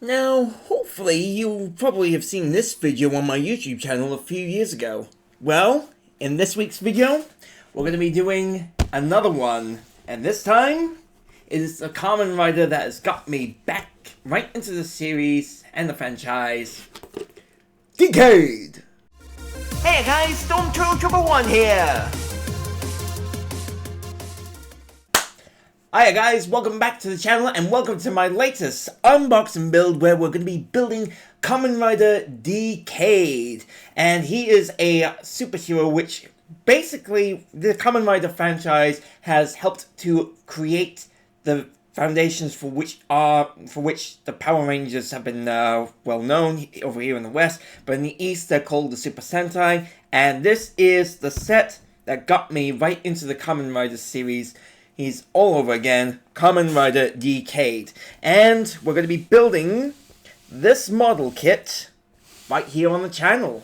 Now, hopefully you probably have seen this video on my YouTube channel a few years ago. Well, in this week's video, we're going to be doing another one, and this time, it is a Kamen Rider that has got me back right into the series and the franchise, Decade! Hey guys, Stormtrooper 1 here! Hiya guys, welcome back to the channel and welcome to my latest unboxing build where we're going to be building Kamen Rider Decade. And he is a superhero which basically the Kamen Rider franchise has helped to create the foundations for which the Power Rangers have been well known over here in the West, but in the East they're called the Super Sentai. And this is the set that got me right into the Kamen Rider series. He's all over again, Kamen Rider Decade. And we're going to be building this model kit right here on the channel.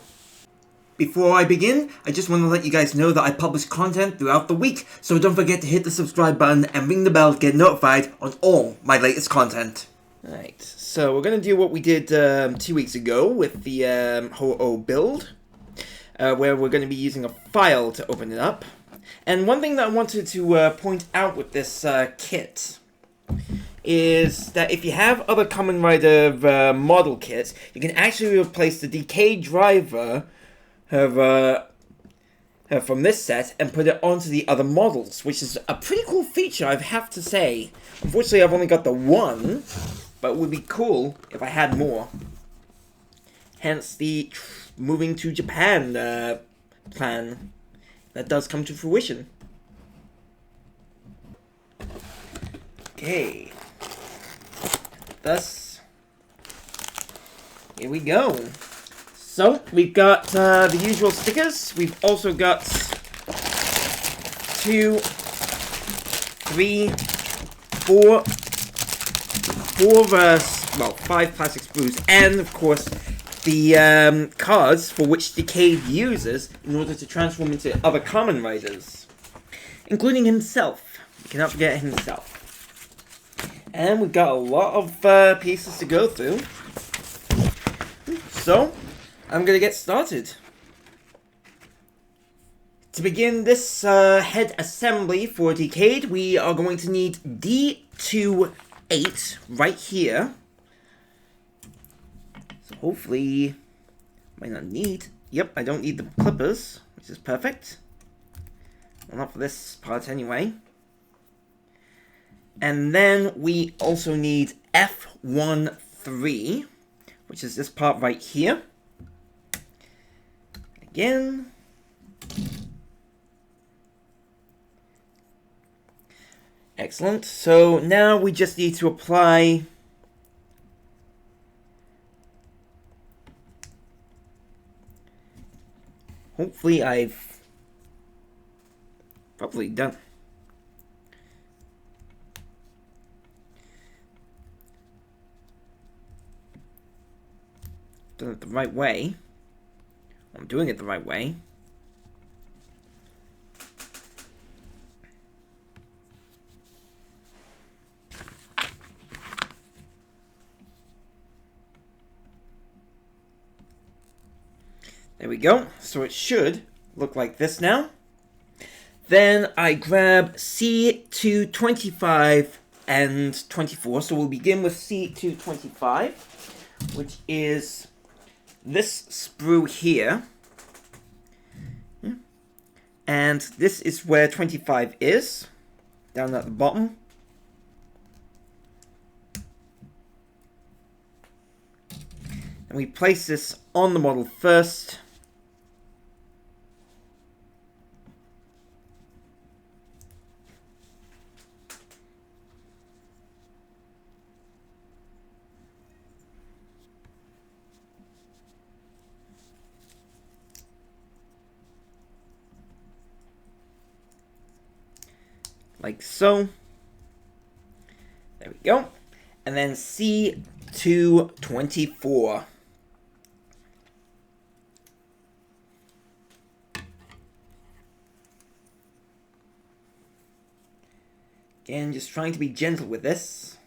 Before I begin, I just want to let you guys know that I publish content throughout the week, so don't forget to hit the subscribe button and ring the bell to get notified on all my latest content. Alright, so we're going to do what we did 2 weeks ago with the Ho-Oh build, where we're going to be using a file to open it up. And one thing that I wanted to point out with this kit is that if you have other Kamen Rider model kits, you can actually replace the Decade driver from this set and put it onto the other models, which is a pretty cool feature, I have to say. Unfortunately, I've only got the one, but it would be cool if I had more. Hence the moving to Japan plan. That does come to fruition. Okay. Thus, here we go. So, we've got the usual stickers. We've also got 2, 3, 4, 5 plastic sprues, and of course, the cards for which Decade uses in order to transform into other Kamen Riders, including himself. You cannot forget himself. And we've got a lot of pieces to go through. So, I'm going to get started. To begin this head assembly for Decade, we are going to need D28 right here. So hopefully, might not need, yep, I don't need the clippers, which is perfect. Well, not for this part anyway. And then we also need F13, which is this part right here. Again. Excellent. So now we just need to apply hopefully I've probably done it the right way. I'm doing it the right way. There we go. So it should look like this now. Then I grab C225 and 24. So we'll begin with C225, which is this sprue here. And this is where 25 is, down at the bottom. And we place this on the model first. Like so. There we go. And then C224. Again, just trying to be gentle with this.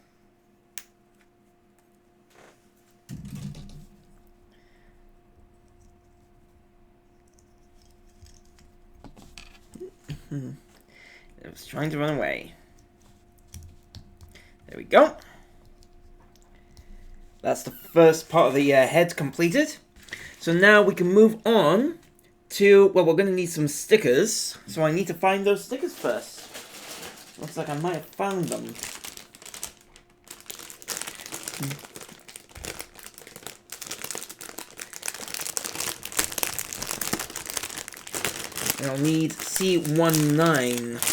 It was trying to run away. There we go. That's the first part of the head completed. So now we can move on to, well, we're going to need some stickers. So I need to find those stickers first. Looks like I might have found them. And I'll need C19.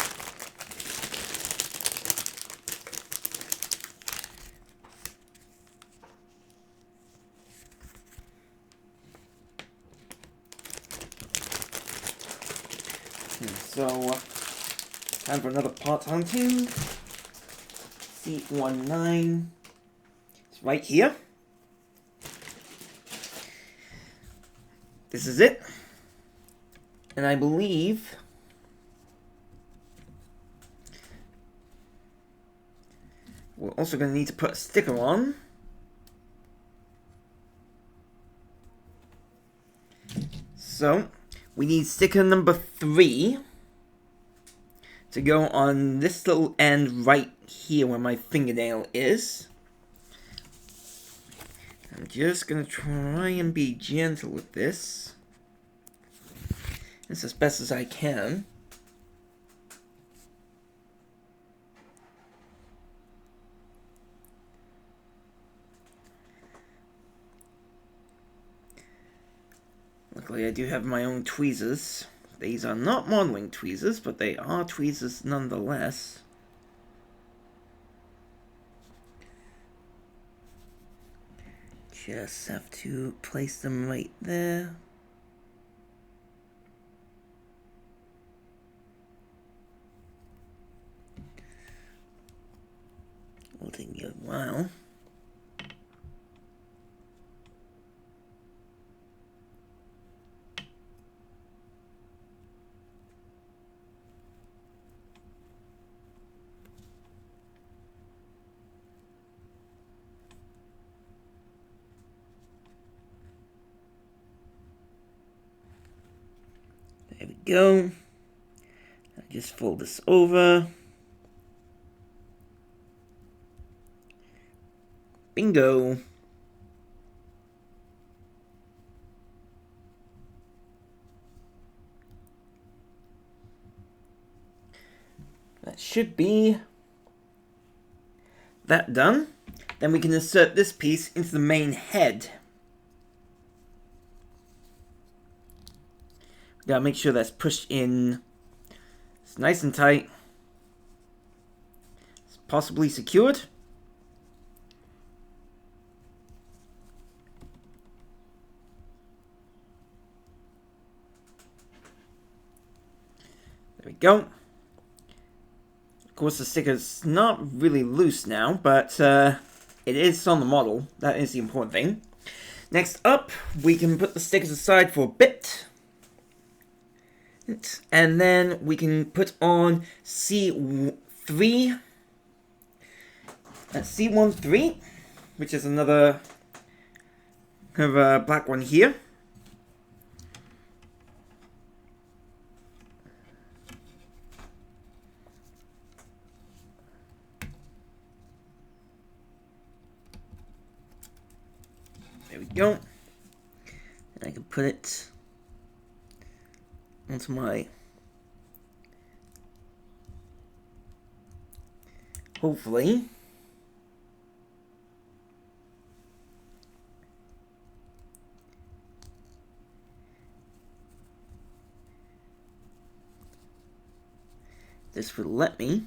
So, time for another part hunting. C19. It's right here. This is it. And I believe we're also going to need to put a sticker on. So, we need sticker number 3 to go on this little end right here where my fingernail is. I'm just going to try and be gentle with this. It's as best as I can. Luckily I do have my own tweezers. These are not modeling tweezers, but they are tweezers nonetheless. Just have to place them right there. Will take me a while. There we go. I just fold this over. Bingo. That should be that done. Then we can insert this piece into the main head. Gotta make sure that's pushed in. It's nice and tight. It's possibly secured. There we go. Of course, the sticker's not really loose now, but it is on the model. That is the important thing. Next up, we can put the stickers aside for a bit. And then we can put on C3. C13, which is another kind of a black one here. There we go. And I can put it onto my, hopefully, this would let me.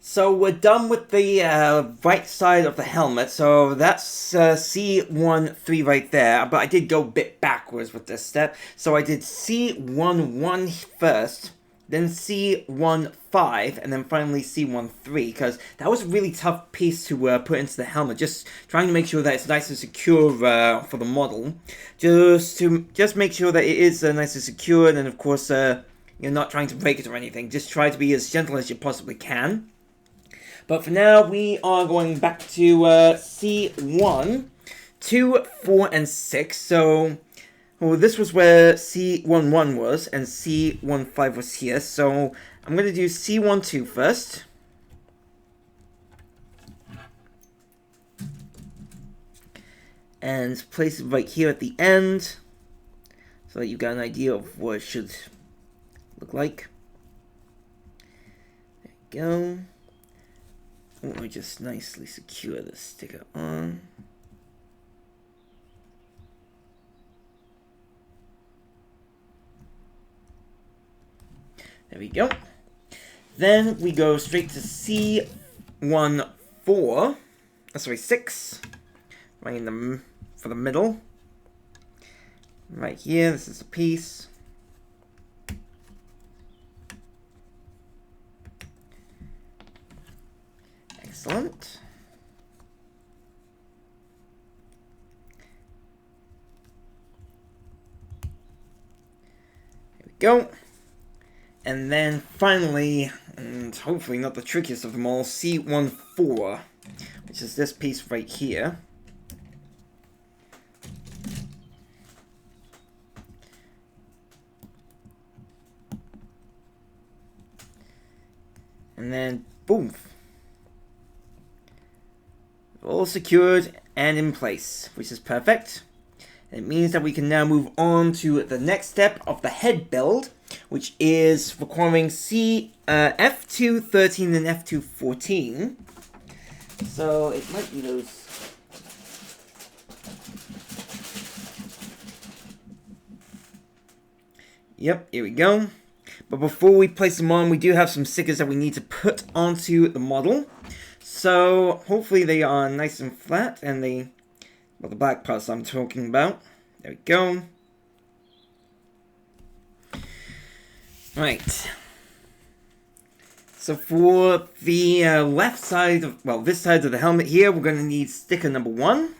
So we're done with the right side of the helmet, so that's C13 right there, but I did go a bit backwards with this step. So I did C11 first, then C15, and then finally C13, because that was a really tough piece to put into the helmet, just trying to make sure that it's nice and secure for the model. Just make sure that it is nice and secure, and of course you're not trying to break it or anything. Just try to be as gentle as you possibly can. But for now, we are going back to C1, 2, 4, and 6. So, well, this was where C11 was, and C15 was here. So, I'm going to do C12 first. And place it right here at the end, so that you've got an idea of what it should look like. There we go. Let me just nicely secure the sticker on. There we go. Then we go straight to C14. Sorry, 6. Right in the for the middle. Right here, this is a piece. Excellent. There we go. And then finally, and hopefully not the trickiest of them all, C14, which is this piece right here. And then, boom. All secured and in place, which is perfect. It means that we can now move on to the next step of the head build, which is requiring F2 13 and F2 14. So it might be those. Yep, here we go. But before we place them on, we do have some stickers that we need to put onto the model. So hopefully they are nice and flat, and the black parts I'm talking about. There we go. Right. So for the left side of, well, this side of the helmet here, we're going to need sticker number 1.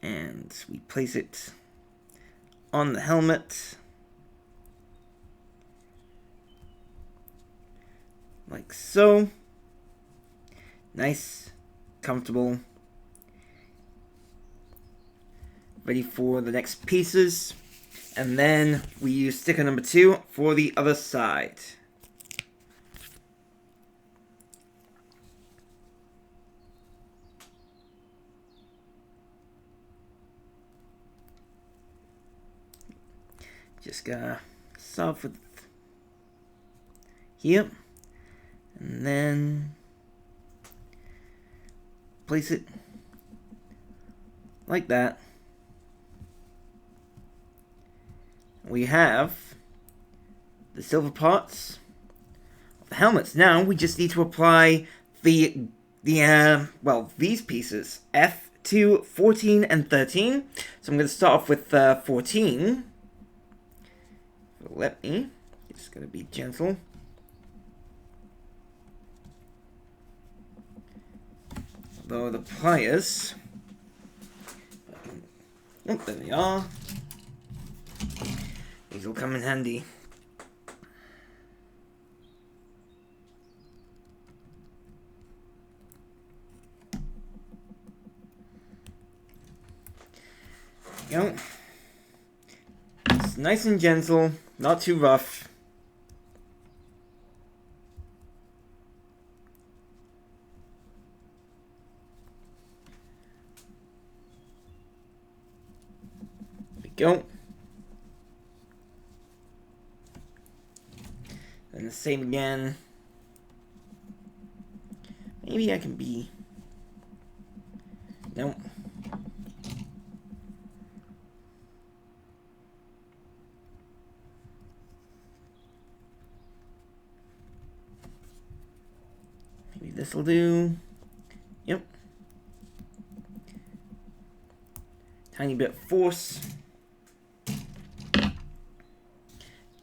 And we place it on the helmet. Like so. Nice, comfortable. Ready for the next pieces. And then we use sticker number 2 for the other side. Just gonna start with here, and then place it like that. We have the silver parts of the helmets. Now we just need to apply these pieces, F2, 14, and 13. So I'm going to start off with 14. Let me. It's going to be gentle. Although the pliers. Oh, there they are. These will come in handy. There we go. It's nice and gentle, not too rough. There we go. And the same again. Maybe I can be... Nope. Maybe this'll do. Yep. Tiny bit of force.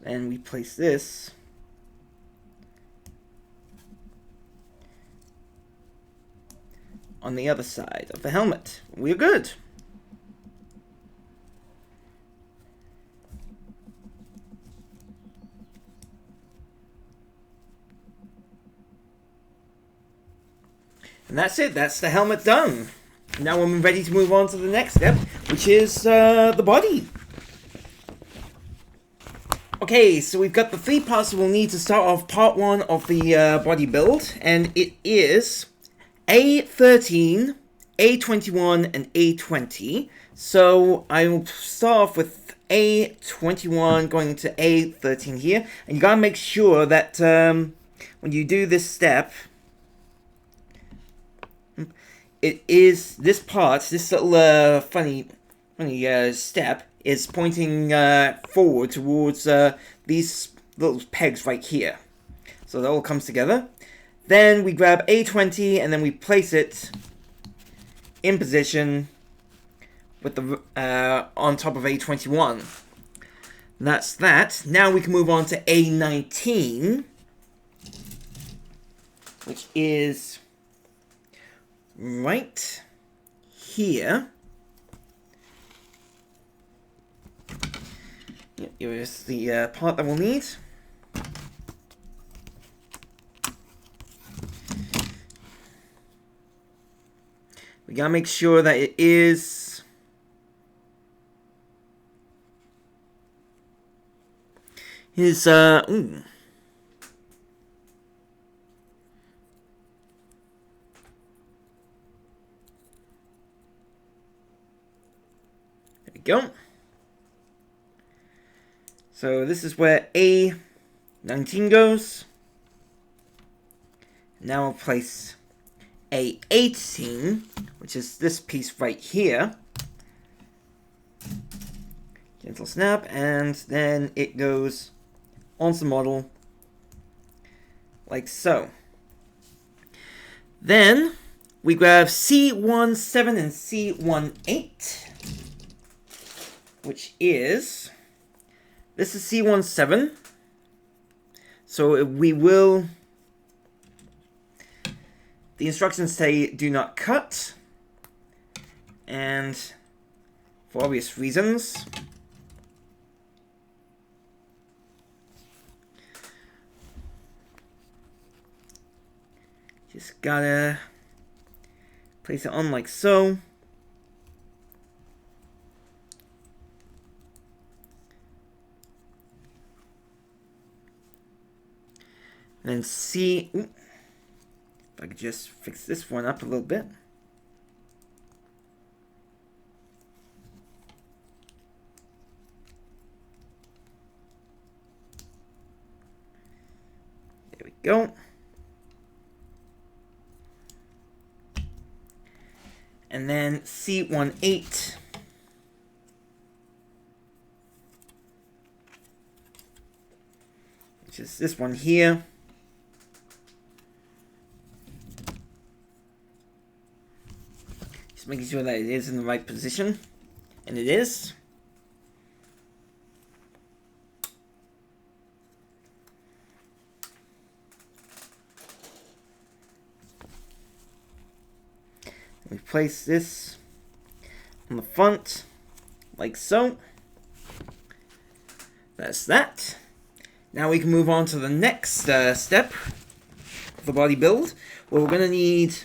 Then we place this on the other side of the helmet. We're good. And that's it. That's the helmet done. Now I'm ready to move on to the next step, which is the body. Okay, so we've got the 3 parts that we'll need to start off part 1 of the body build, and it is A13, A21, and A20. So I'll start off with A21 going to A13 here, and you gotta make sure that when you do this step, it is this part, this little funny step is pointing forward towards these little pegs right here. So that all comes together. Then we grab A20 and then we place it in position with the on top of A21. That's that. Now we can move on to A19, which is right here. Here's the part that we'll need. We gotta make sure that it is ooh. There we go. So this is where A19 goes. Now I'll place A18, which is this piece right here. Gentle snap, and then it goes onto the model like so. Then we grab C17 and C18, which is, this is C17, so we will, the instructions say do not cut, and for obvious reasons, just gotta place it on like so. And then see, if I could just fix this one up a little bit. There we go. And then C18. Which is this one here. Just making sure that it is in the right position. And it is. We place this on the front, like so. That's that. Now we can move on to the next step of the body build, where we're going to need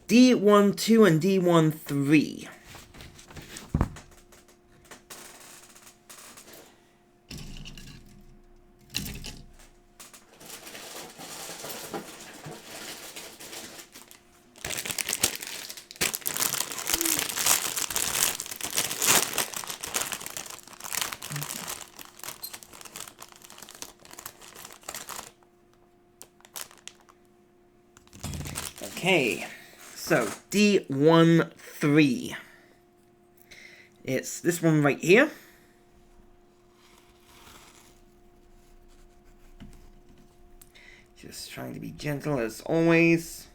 D12 and D13. Okay, so D13. It's this one right here. Just trying to be gentle as always.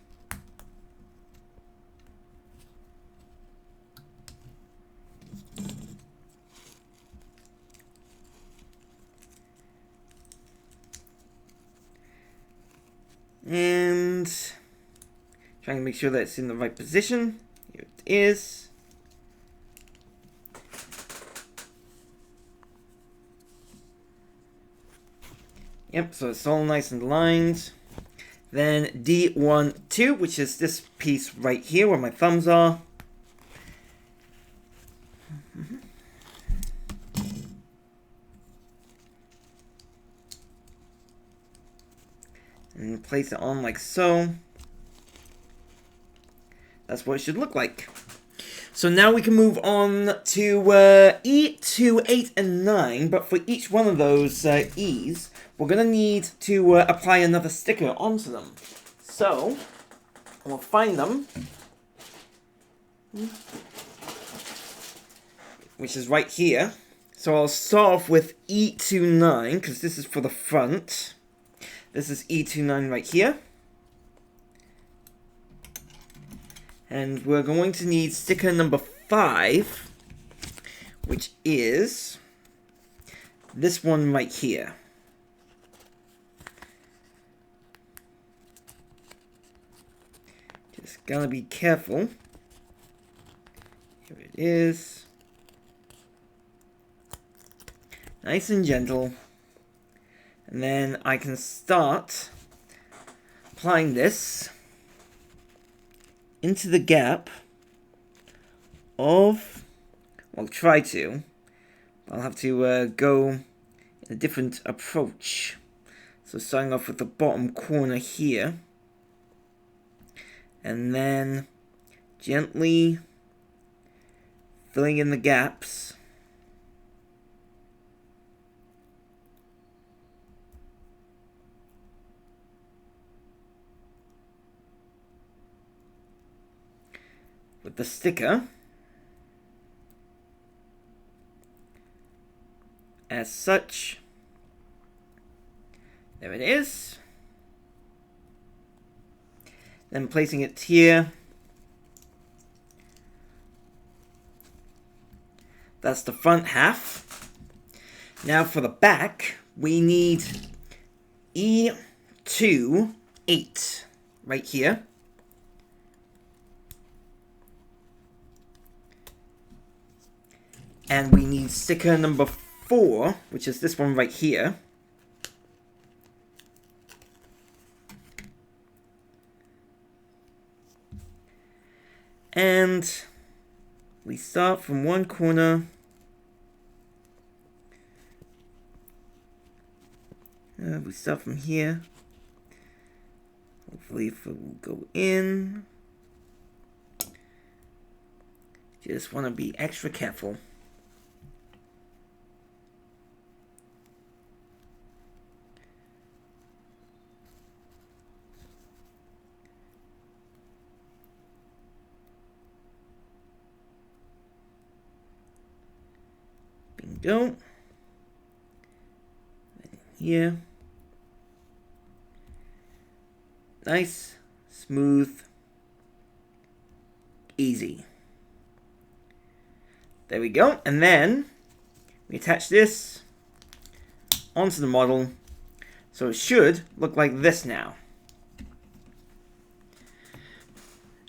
And trying to make sure that it's in the right position. Here it is. Yep, so it's all nice and aligned. Then D1, 2, which is this piece right here where my thumbs are. And place it on like so. That's what it should look like. So now we can move on to E2, 8, and 9, but for each one of those E's, we're going to need to apply another sticker onto them. So, we'll find them, which is right here. So I'll start off with E29, because this is for the front. This is E29 right here. And we're going to need sticker number 5, which is this one right here. Just gotta be careful. Here it is. Nice and gentle. And then I can start applying this into the gap of, well, try to. I'll have to go in a different approach. So starting off with the bottom corner here. And then gently filling in the gaps. With the sticker, as such. There it is. Then placing it here. That's the front half. Now for the back, we need E2, 8 right here. And we need sticker number 4, which is this one right here. And we start from one corner. We start from here. Hopefully it will go in. Just want to be extra careful. Bingo. Here. Nice, smooth, easy. There we go. And then we attach this onto the model. So it should look like this now.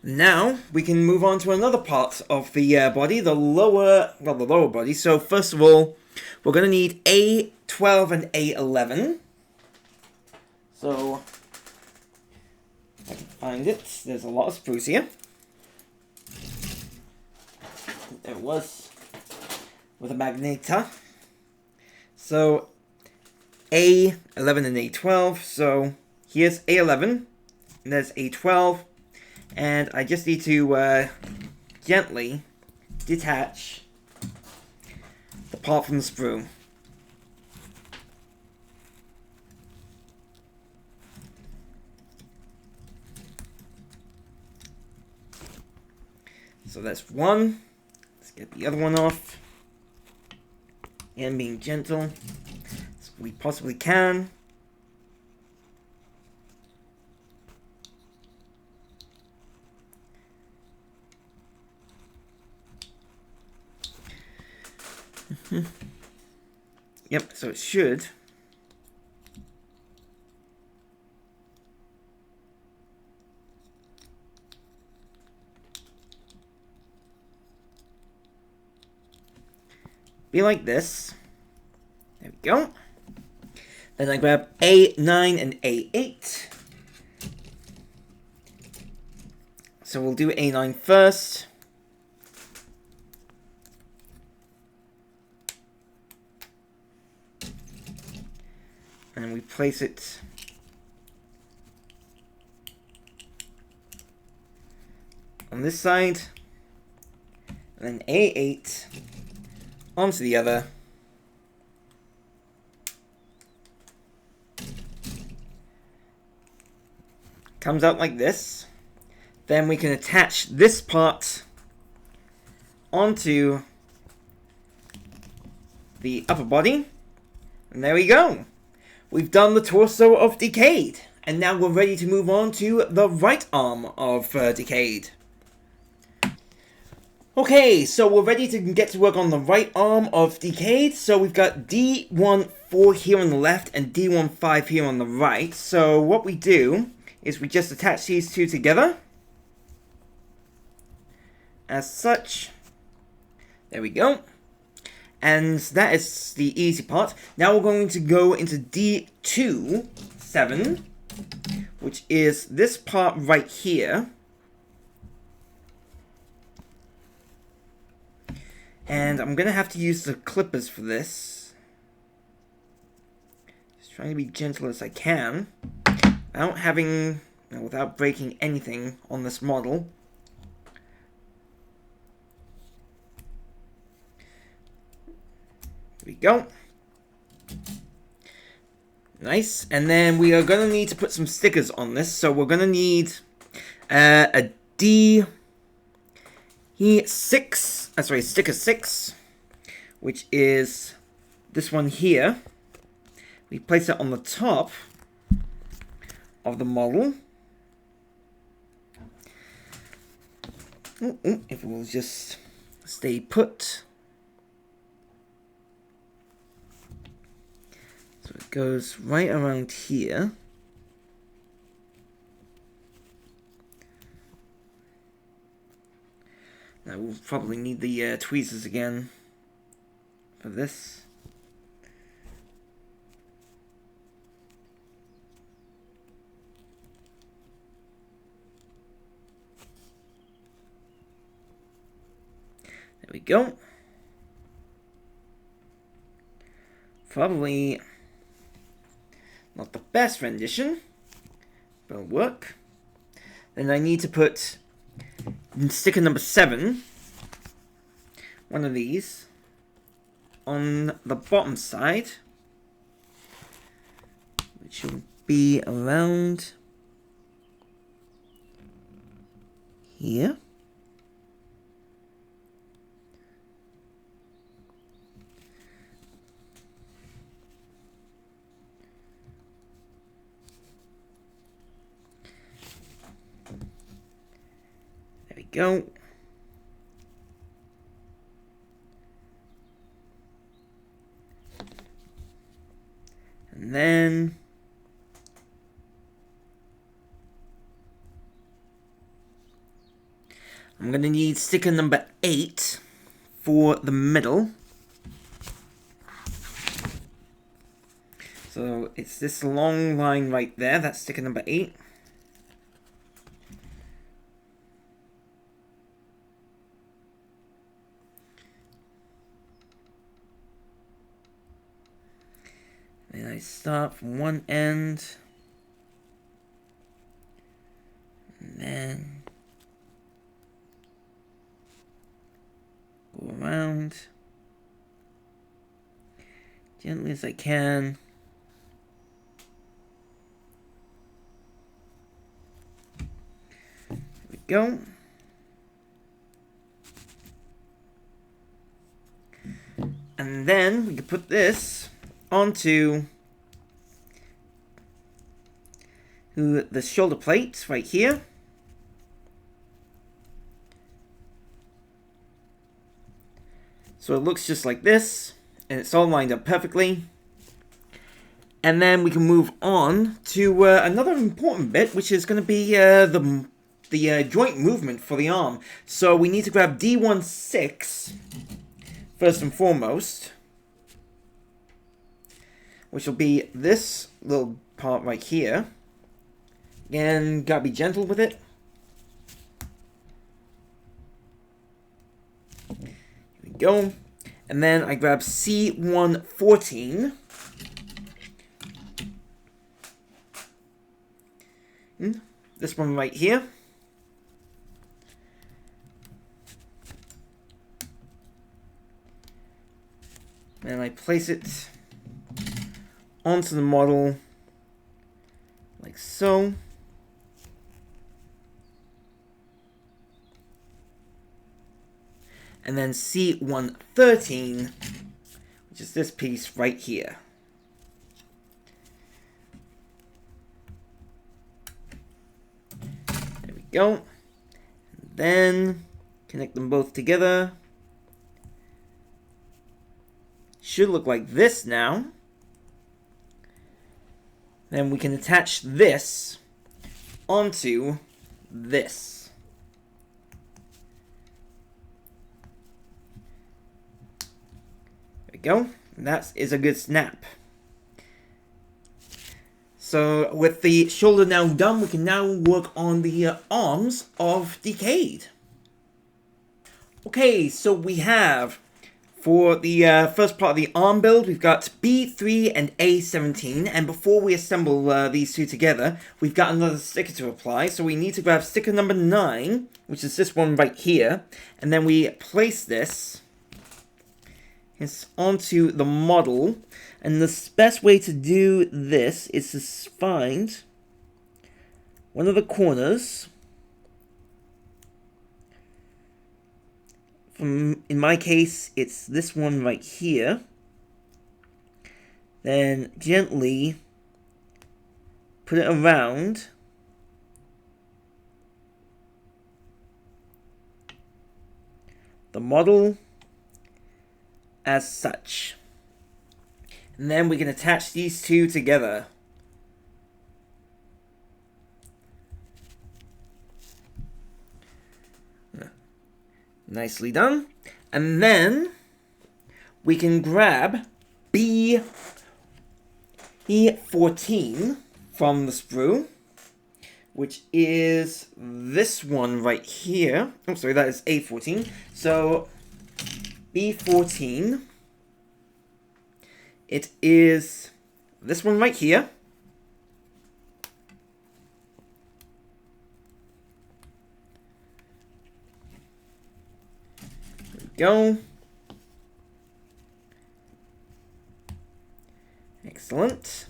Now we can move on to another part of the body, the lower body. So first of all, we're going to need A12 and A11. So if I can find it. There's a lot of spruce here. There it was with a magnetar. So A11 and A12. So here's A11 and there's A12. And I just need to gently detach the part from the sprue. So that's one. Let's get the other one off. And being gentle as we possibly can. Yep, so it should be like this. There we go. Then I grab A9 and A8 So we'll do A9 first. And we place it on this side. And then A8 onto the other. Comes out like this. Then we can attach this part onto the upper body. And there we go. We've done the torso of Decade. And now we're ready to move on to the right arm of Decade. Okay, so we're ready to get to work on the right arm of Decade. So we've got D14 here on the left and D15 here on the right. So what we do is we just attach these two together. As such. There we go. And that is the easy part. Now we're going to go into D27, which is this part right here. And I'm going to have to use the clippers for this. Just trying to be gentle as I can. Without breaking anything on this model. There we go. Nice. And then we are going to need to put some stickers on this. So we're going to need a sticker 6, which is this one here. We place it on the top of the model. If it will just stay put. So it goes right around here. Now we'll probably need the tweezers again for this. There we go. Probably not the best rendition, but it'll work. Then I need to put sticker number 7, one of these, on the bottom side, which will be around here. Go. And then I'm going to need sticker number 8 for the middle. So it's this long line right there. That's sticker number 8. And I start from one end, and then go around gently as I can. There we go. And then we can put this onto the shoulder plate right here. So it looks just like this, and it's all lined up perfectly. And then we can move on to another important bit, which is going to be the joint movement for the arm. So we need to grab D16 first and foremost, which will be this little part right here. Again, gotta be gentle with it. go. And then I grab C114. This one right here. And I place it onto the model like so. And then C113, which is this piece right here. There we go. And then connect them both together. Should look like this now. Then we can attach this onto this. There we go. That is a good snap. So with the shoulder now done, we can now work on the arms of Decade. Okay, so we have, for the first part of the arm build, we've got B3 and A17, and before we assemble these two together, we've got another sticker to apply, so we need to grab sticker number 9, which is this one right here, and then we place this onto the model, and the best way to do this is to find one of the corners. In my case, it's this one right here. Then gently put it around the model as such. And then we can attach these two together. Nicely done. And then we can grab B14 from the sprue, which is this one right here. Oh, sorry, that is A14. So B14, it is this one right here. Go. Excellent.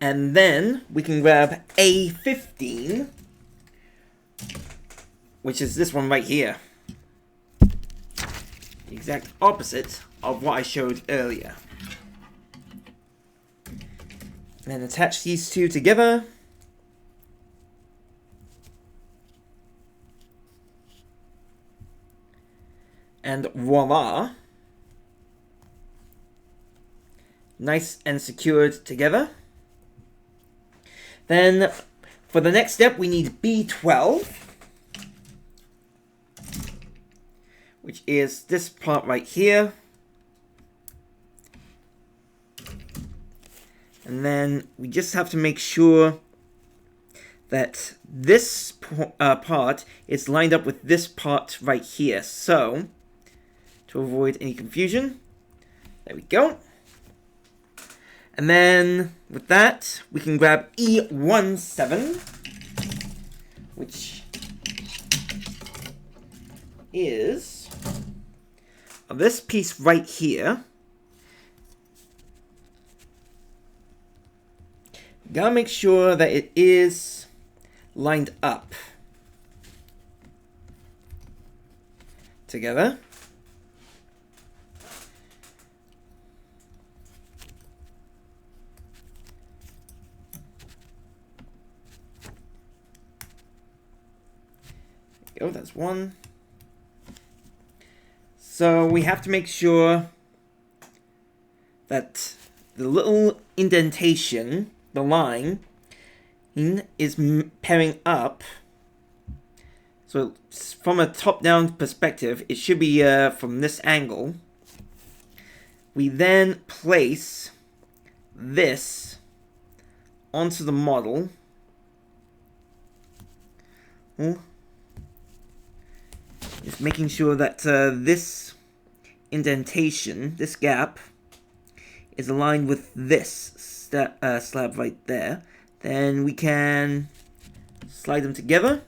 And then we can grab A15, which is this one right here. The exact opposite of what I showed earlier. And then attach these two together. And voila. Nice and secured together. Then for the next step we need B12, which is this part right here. And then we just have to make sure that this part is lined up with this part right here. So, to avoid any confusion, there we go. And then, with that, we can grab E17, which is this piece right here. Gotta make sure that it is lined up together. There we go, that's one. So we have to make sure that the little indentation, the line, is pairing up. So from a top-down perspective, it should be from this angle. We then place this onto the model. Just making sure that this indentation, this gap, is aligned with this slab right there, then we can slide them together.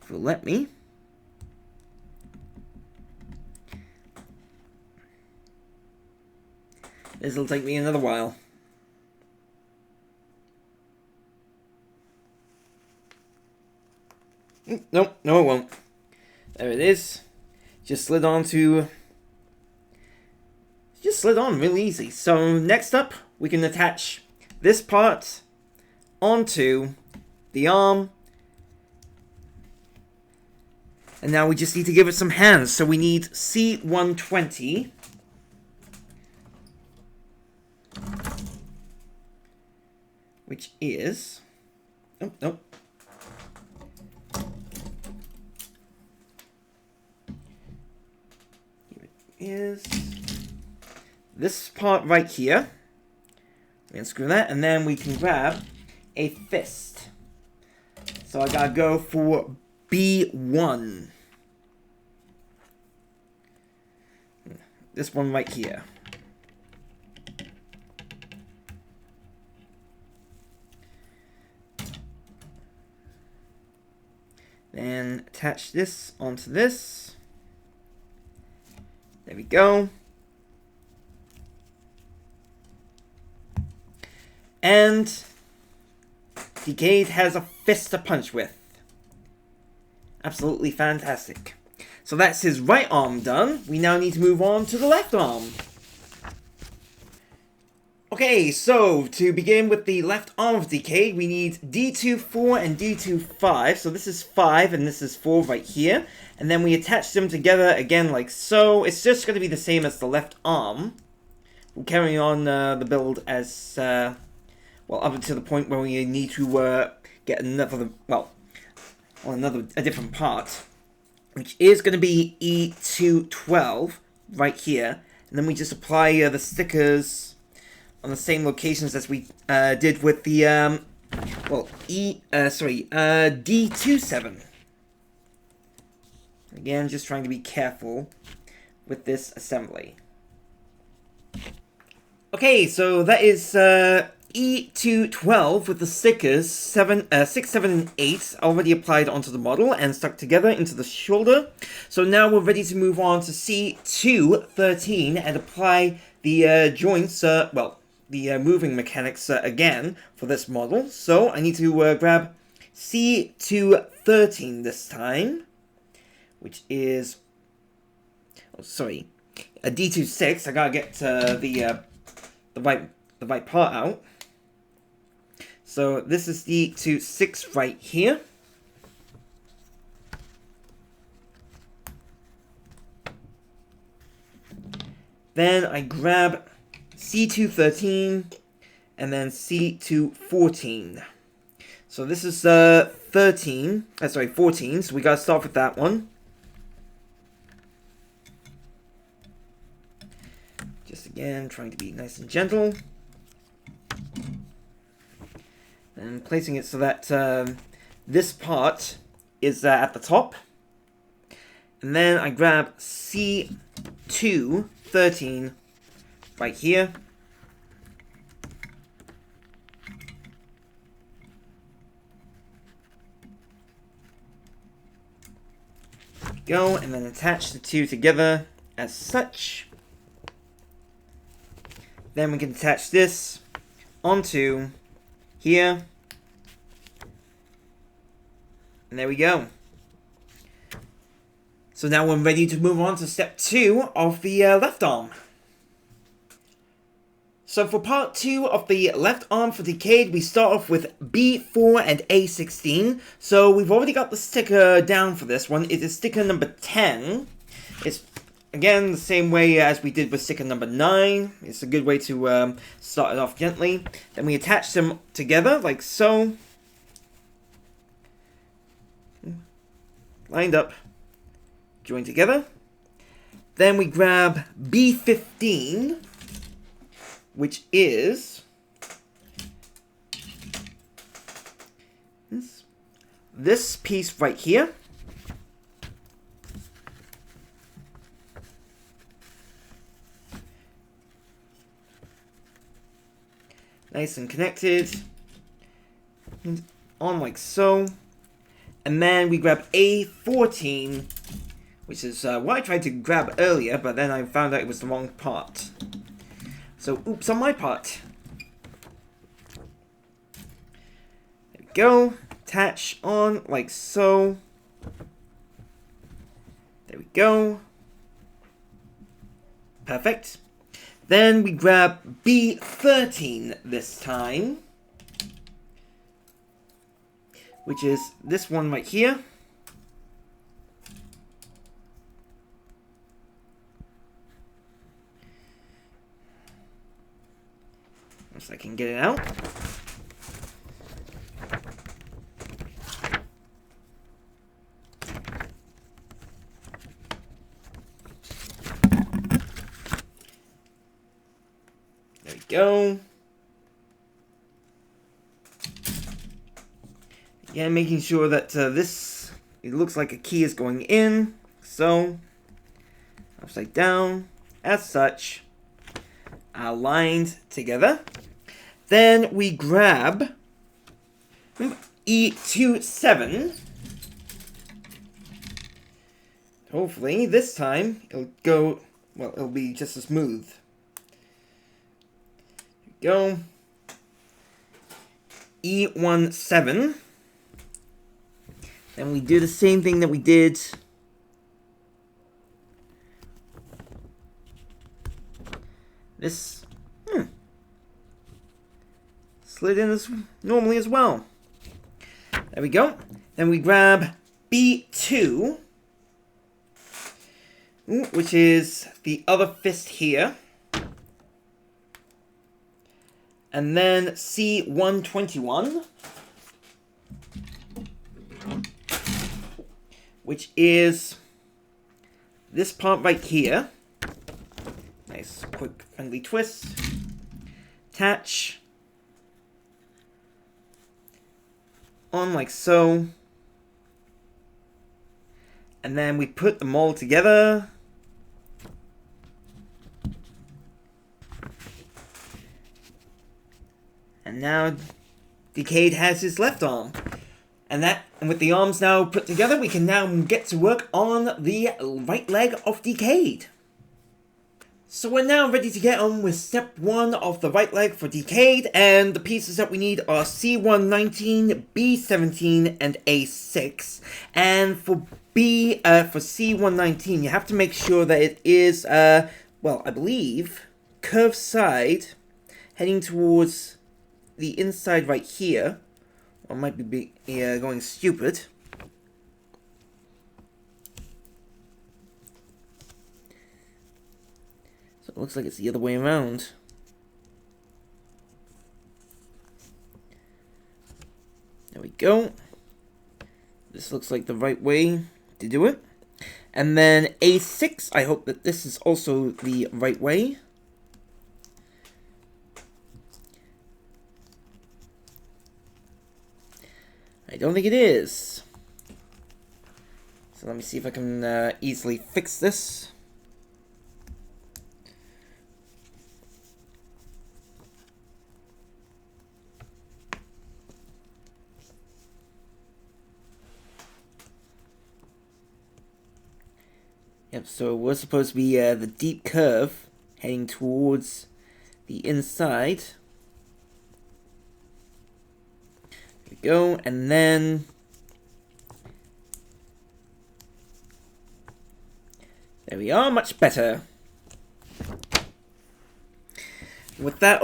If it'll let me. This will take me another while. Nope, no it won't. There it is. Just slid on really easy. So next up, we can attach this part onto the arm. And now we just need to give it some hands. So we need C120. Which is... Oh, nope. Here it is. This part right here. We can screw that, and then we can grab a fist. So I gotta go for B1. This one right here. Then attach this onto this. There we go. And Decade has a fist to punch with. Absolutely fantastic. So that's his right arm done. We now need to move on to the left arm. Okay, so to begin with the left arm of Decade, we need D2-4 and D2-5. So this is 5 and this is 4 right here. And then we attach them together again like so. It's just going to be the same as the left arm. We'll carry on the build as, well, up until the point where we need to get another, a different part. Which is going to be E212 right here. And then we just apply the stickers on the same locations as we did with the, D27. Again, just trying to be careful with this assembly. Okay, so that is E212 with the stickers 6, 7, and 8 already applied onto the model and stuck together into the shoulder. So now we're ready to move on to C213 and apply the joints, the moving mechanics again for this model. So I need to grab C213 this time, which is, a D26. I gotta get the right part out. So this is D26 right here. Then I grab C213 and then C214. So this is 14. So we gotta start with that one. Just again, trying to be nice and gentle. And placing it so that this part is at the top. And then I grab C213 right here. There we go, and then attach the two together as such. Then we can attach this onto here. And there we go. So now we're ready to move on to step 2 of the left arm. So for part 2 of the left arm for Decade, we start off with B4 and A16. So we've already got the sticker down for this one. It is sticker number 10. It's, again, the same way as we did with sticker number 9. It's a good way to start it off gently. Then we attach them together, like so. Lined up. Join together. Then we grab B15, which is this. this piece right here. Nice and connected. And on like so. And then we grab A14, which is what I tried to grab earlier, but then I found out it was the wrong part. So, oops on my part. There we go. Attach on like so. There we go. Perfect. Then we grab B13 this time, which is this one right here. So I can get it out. There we go. Again, making sure that this, it looks like a key is going in. So, upside down, as such, aligned together. Then we grab E27. Hopefully, this time, it'll go, well, it'll be just as smooth. There we go. E17. Then we do the same thing that we did this. Slid in as normally as well. There we go. Then we grab B2, which is the other fist here. And then C121, which is this part right here. Nice, quick, friendly twist. Attach. On like so. And then we put them all together. And now Decade has his left arm. And with the arms now put together, we can now get to work on the right leg of Decade. So we're now ready to get on with step 1 of the right leg for Decade, and the pieces that we need are C119, B17, and A6. And for C119, you have to make sure that it is, well, I believe, curved side, heading towards the inside right here. Or I might be going stupid. So it looks like it's the other way around. There we go. This looks like the right way to do it. And then A6, I hope that this is also the right way. I don't think it is. So let me see if I can easily fix this. Yep, so we're supposed to be the deep curve heading towards the inside. There we go, and then there we are, much better. With that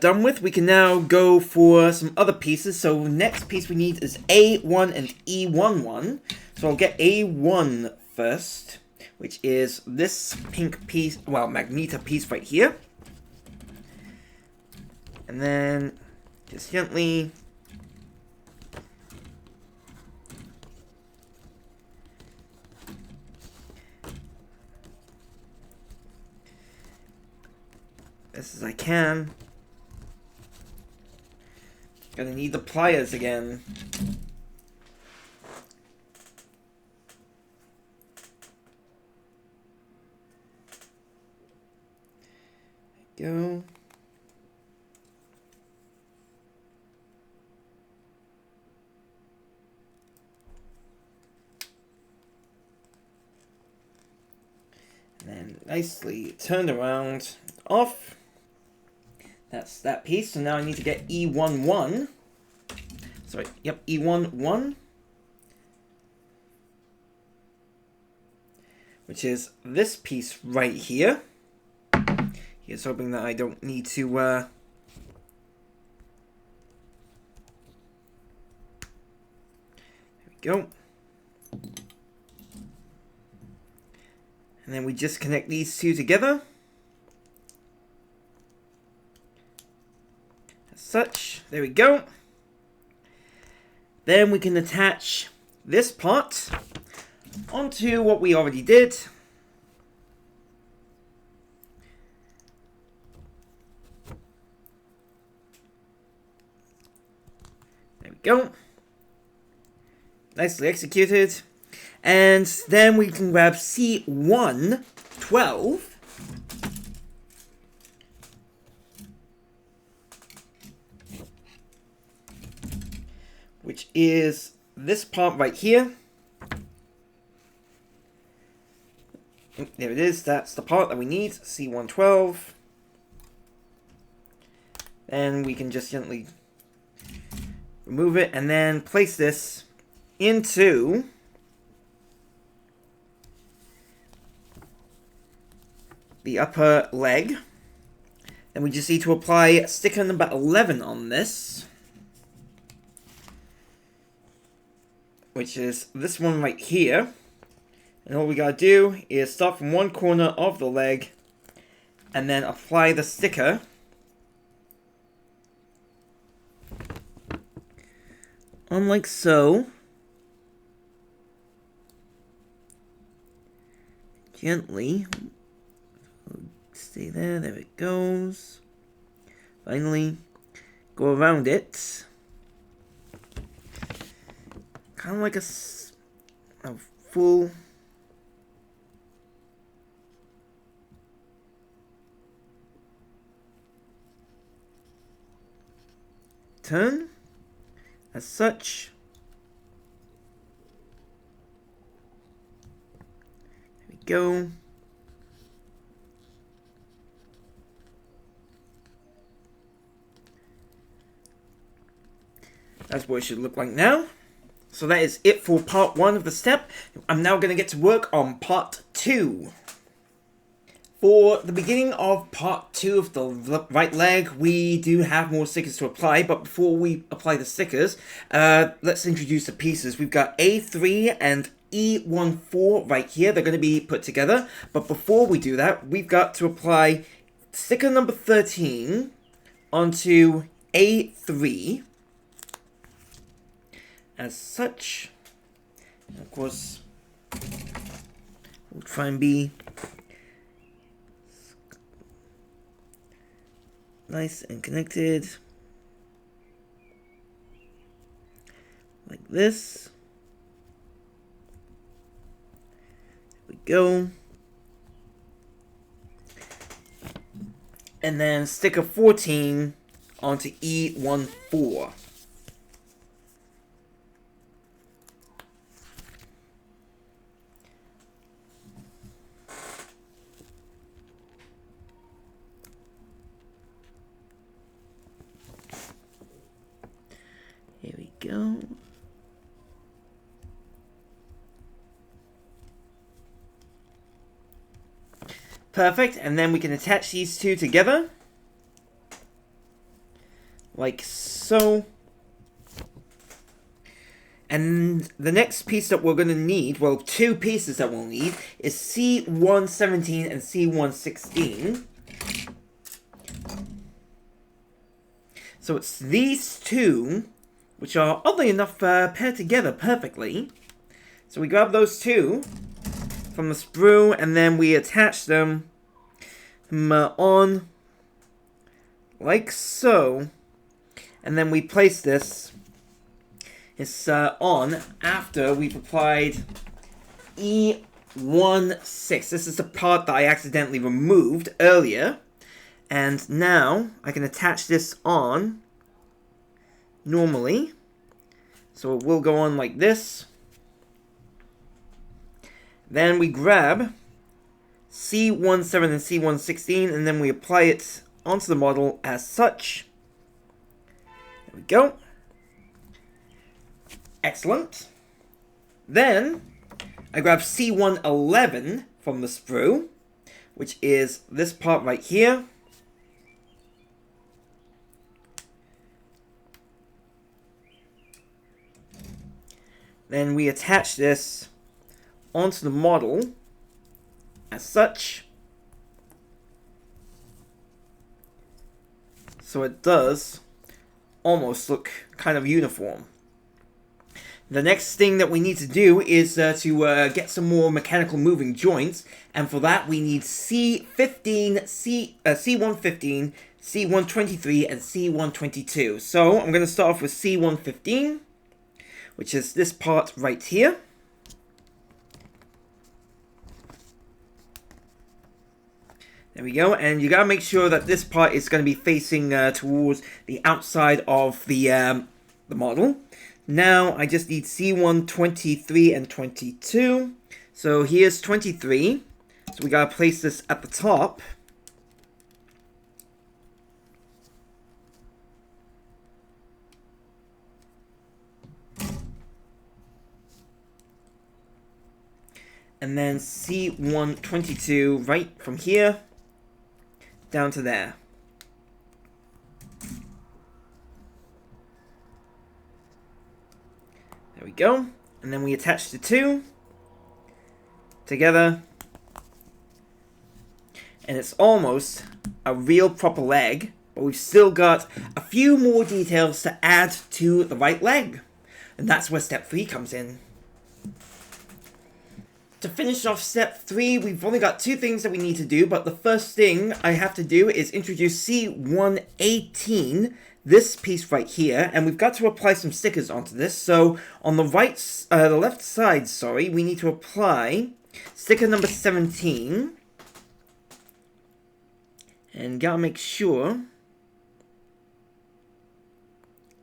done with, we can now go for some other pieces. So next piece we need is A1 and E11. So I'll get A1 first, which is this pink piece, well, magneto piece right here. And then just gently best as I can. Gonna need the pliers again. go. And then nicely turned around, off. That's that piece. So now I need to get E11. Sorry, yep, E11. Which is this piece right here. Here's hoping that I don't need to, there we go. And then we just connect these two together. As such, there we go. Then we can attach this part onto what we already did. There we go. Nicely executed. And then we can grab C112. Which is this part right here. There it is, that's the part that we need, C112. Then we can just gently remove it and then place this into the upper leg. Then we just need to apply sticker number 11 on this, which is this one right here. And all we gotta do is start from one corner of the leg and then apply the sticker on like so. Gently. Stay there, there it goes. Finally, go around it. Kind of like a full turn, as such. There we go. That's what it should look like now. So that is it for part 1 of the step. I'm now going to get to work on part 2. For the beginning of part 2 of the right leg, we do have more stickers to apply, but before we apply the stickers, let's introduce the pieces. We've got A3 and E14 right here. They're going to be put together, but before we do that, we've got to apply sticker number 13 onto A3. As such, and of course, we'll try and be nice and connected, like this. There we go. And then sticker 14 onto E14. Here we go. Perfect, and then we can attach these two together. Like so. And the next piece that we're going to need, well, two pieces that we'll need, is C117 and C116. So it's these two, which are oddly enough paired together perfectly. So we grab those two from the sprue and then we attach them on like so. And then we place this on after we've applied E16. This is the part that I accidentally removed earlier. And now I can attach this on normally. So it will go on like this. Then we grab C17 and C116 and then we apply it onto the model as such. There we go. Excellent. Then I grab C111 from the sprue, which is this part right here. Then we attach this onto the model as such. So it does almost look kind of uniform. The next thing that we need to do is to get some more mechanical moving joints, and for that we need C115, C123, and C122. So I'm going to start off with C115, which is this part right here. There we go, and you gotta make sure that this part is going to be facing towards the outside of the model. Now I just need C123 and 22. So here's 23. So we gotta place this at the top. And then C122 right from here down to there. There we go. And then we attach the two together. And it's almost a real proper leg, but we've still got a few more details to add to the right leg. And that's where step 3 comes in. To finish off step 3, we've only got 2 things that we need to do, but the first thing I have to do is introduce C118, this piece right here, and we've got to apply some stickers onto this. So on the the left side, we need to apply sticker number 17, and gotta make sure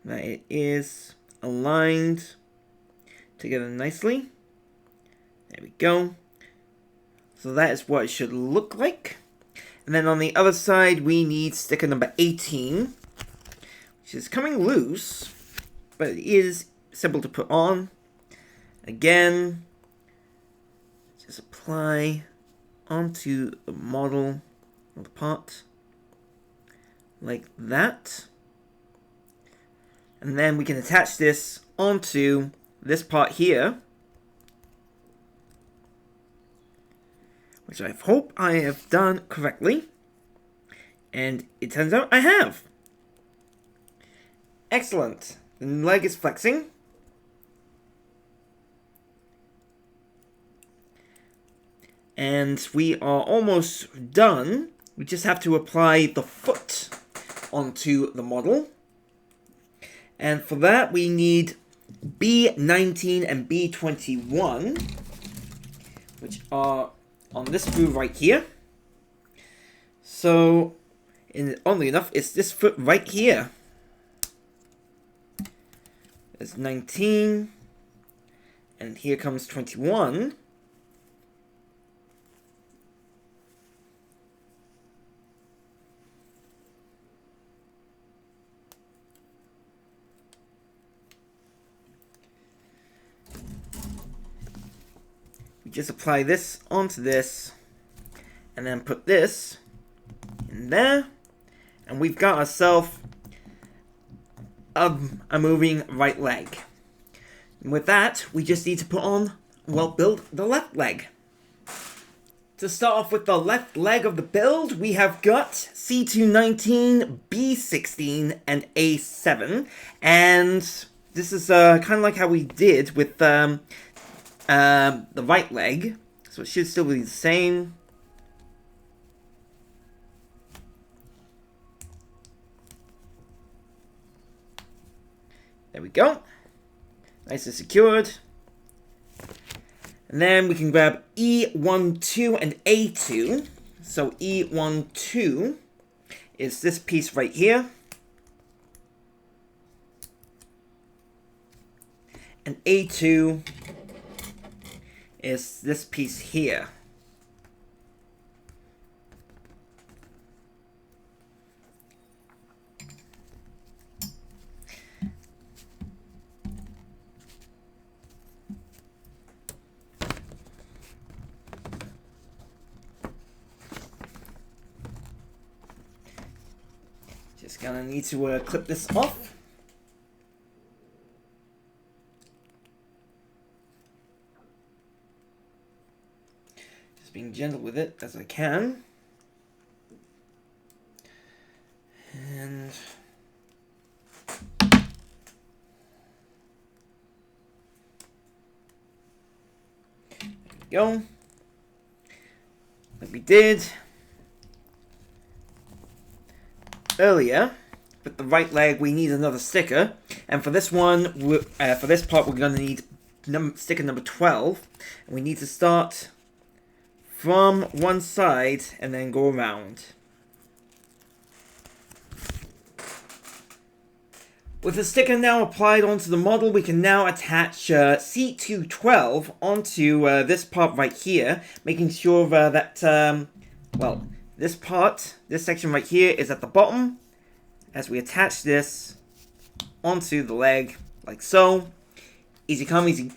that it is aligned together nicely. There we go. So that is what it should look like. And then on the other side, we need sticker number 18, which is coming loose, but it is simple to put on. Again, just apply onto the model of the part like that. And then we can attach this onto this part here, which I hope I have done correctly. And it turns out I have. Excellent. The leg is flexing. And we are almost done. We just have to apply the foot onto the model. And for that we need B19 and B21, which are on this sprue right here. So, oddly enough, it's this foot right here. There's 19, and here comes 21. We just apply this onto this, and then put this in there, and we've got ourselves a moving right leg. And with that, we just need to build the left leg. To start off with the left leg of the build, we have got C219, B16, and A7, and this is kind of like how we did with the right leg, so it should still be the same. There we go. Nice and secured. And then we can grab E12 and A2. So E12 is this piece right here. And A2 is this piece here. Just gonna need to clip this off. Just being gentle with it as I can. And there we go. Like we did earlier with the right leg, we need another sticker, and for this one, for this part, we're going to need sticker number 12, and we need to start from one side and then go around. With the sticker now applied onto the model, we can now attach C212 onto this part right here, making sure that, well, this section right here is at the bottom, as we attach this onto the leg, like so. Easy come, easy,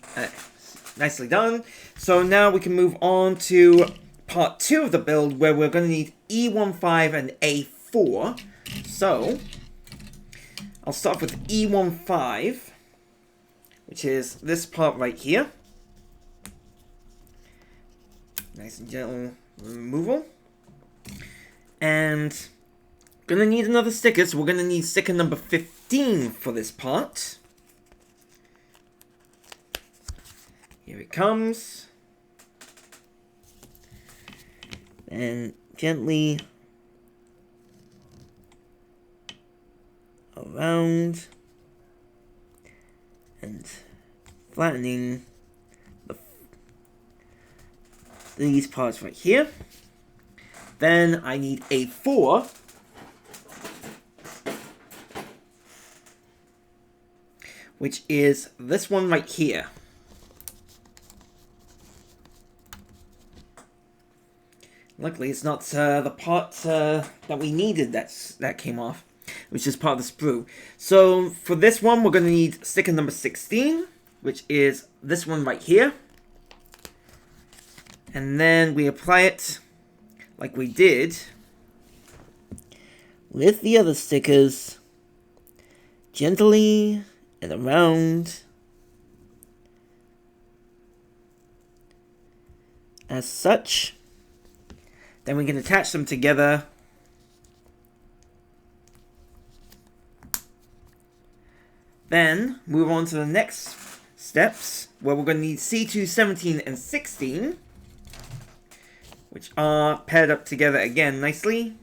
nicely done. So now we can move on to part 2 of the build, where we're going to need E15 and A4. So I'll start with E15, which is this part right here. Nice and gentle removal. And gonna need another sticker, so we're gonna need sticker number 15 for this part. Here it comes. And gently around and flattening these parts right here. Then I need A4, which is this one right here. Luckily, it's not the part that we needed that came off, which is part of the sprue. So for this one, we're going to need sticker number 16, which is this one right here. And then we apply it like we did with the other stickers, gently and around, as such. Then we can attach them together. Then move on to the next steps, where we're going to need C2, 17, and 16, which are paired up together again nicely.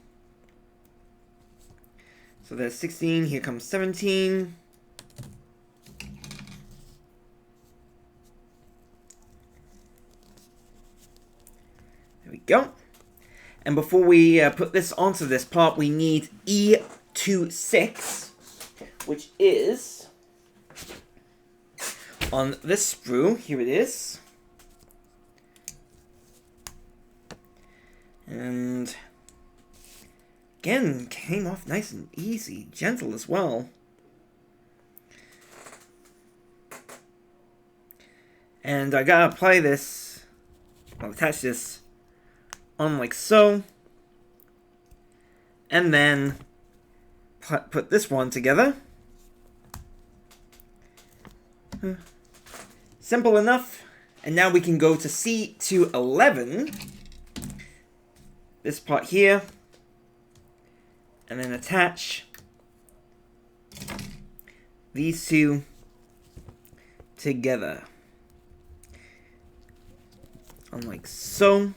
So there's 16, here comes 17. There we go. And before we put this onto this part, we need E26, which is on this sprue. Here it is. And again, came off nice and easy, gentle as well. And I gotta apply this, I'll attach this on like so. And then put this one together. Simple enough. And now we can go to C211. This part here, and then attach these two together, like so.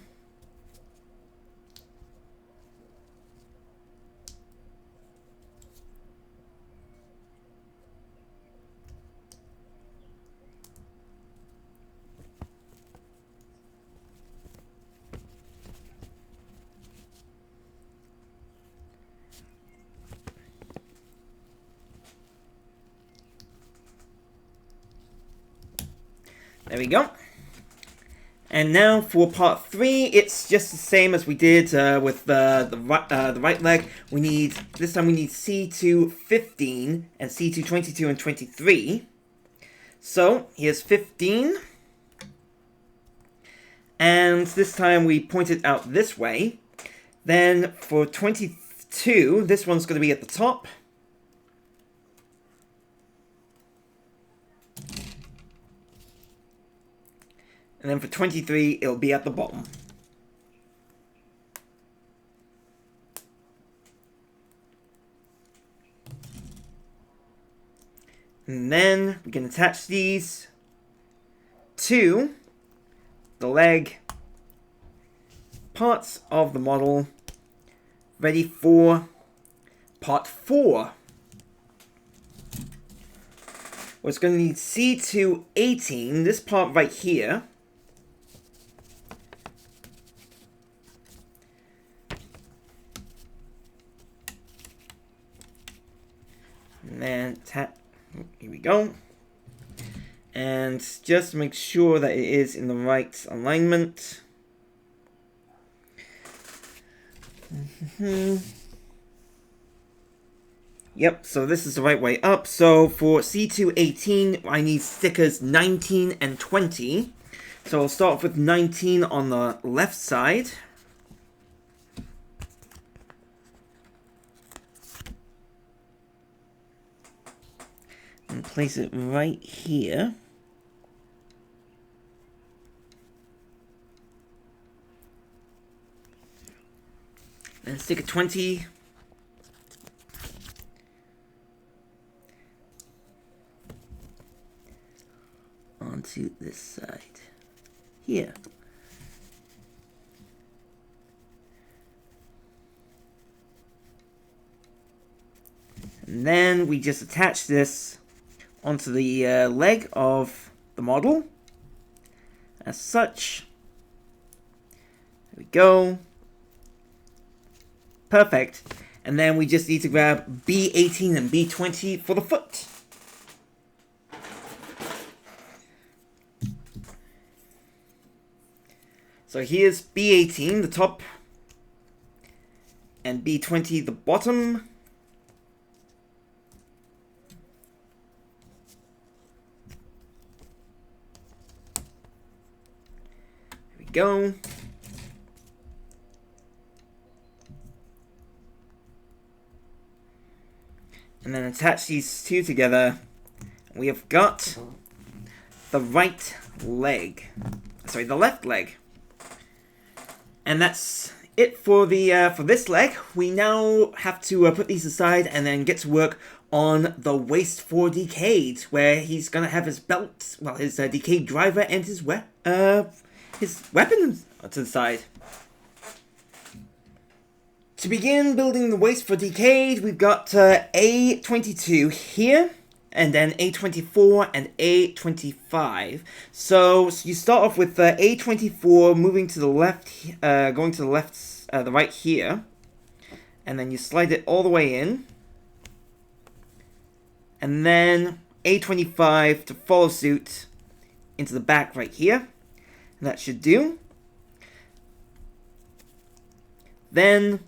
There we go. And now for part 3, it's just the same as we did with the right leg. This time we need C2 15 and C2 22 and 23. So here's 15. And this time we point it out this way. Then for 22, this one's going to be at the top. And then for 23, it'll be at the bottom. And then we can attach these to the leg parts of the model, ready for part 4. We're going to need C2 18, this part right here. And then here we go. And just make sure that it is in the right alignment. Yep, so this is the right way up. So for C2 18, I need stickers 19 and 20. So I'll start off with 19 on the left side. And place it right here. And sticker 20 onto this side here. And then we just attach this onto the leg of the model as such. There we go. Perfect. And then we just need to grab B18 and B20 for the foot. So here's B18, the top, and B20, the bottom. There we go. And then attach these two together. We have got the right leg. Sorry, the left leg. And that's it for the for this leg. We now have to put these aside and then get to work on the waist for Decade, where he's gonna have his belt, well, his Decade driver and his weapon to the side. To begin building the waist for Decade, we've got A22 here, and then A24 and A25. So you start off with A24 moving to the left, going to the left, the right here, and then you slide it all the way in, and then A25 to follow suit into the back right here, and that should do. Then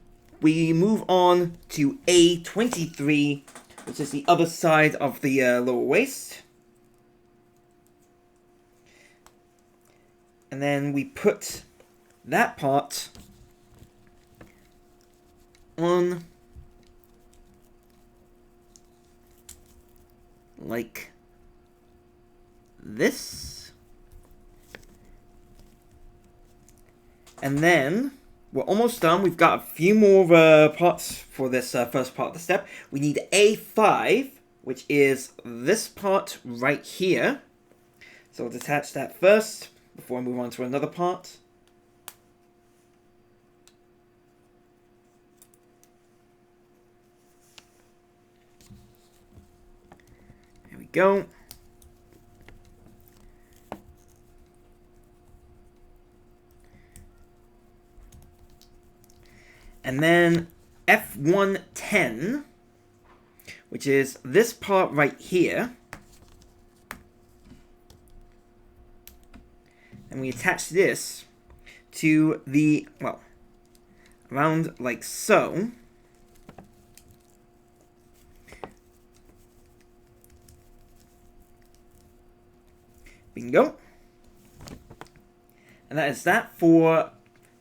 we move on to A23, which is the other side of the lower waist. And then we put that part on like this. And then we're almost done. We've got a few more parts for this first part of the step. We need A5, which is this part right here. So we'll detach that first before I move on to another part. There we go. And then F110, which is this part right here. and we attach this to the, well, around like so. Bingo. And that is that for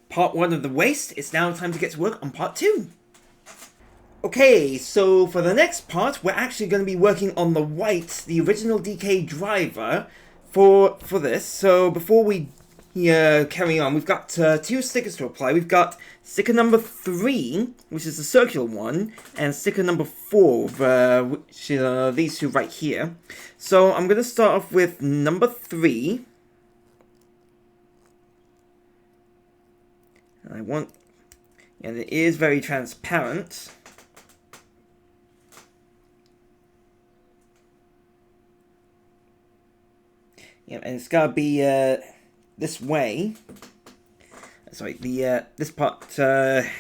part 1 of the waist. It's now time to get to work on part 2. Okay, so for the next part, we're actually going to be working on the white, the original DK driver for this. So before we carry on, we've got 2 stickers to apply. We've got sticker number 3, which is the circular one, and sticker number 4, which are these 2 right here. So I'm going to start off with number 3. I want, and it is very transparent. Yeah, and it's gotta be this way. Sorry, the this part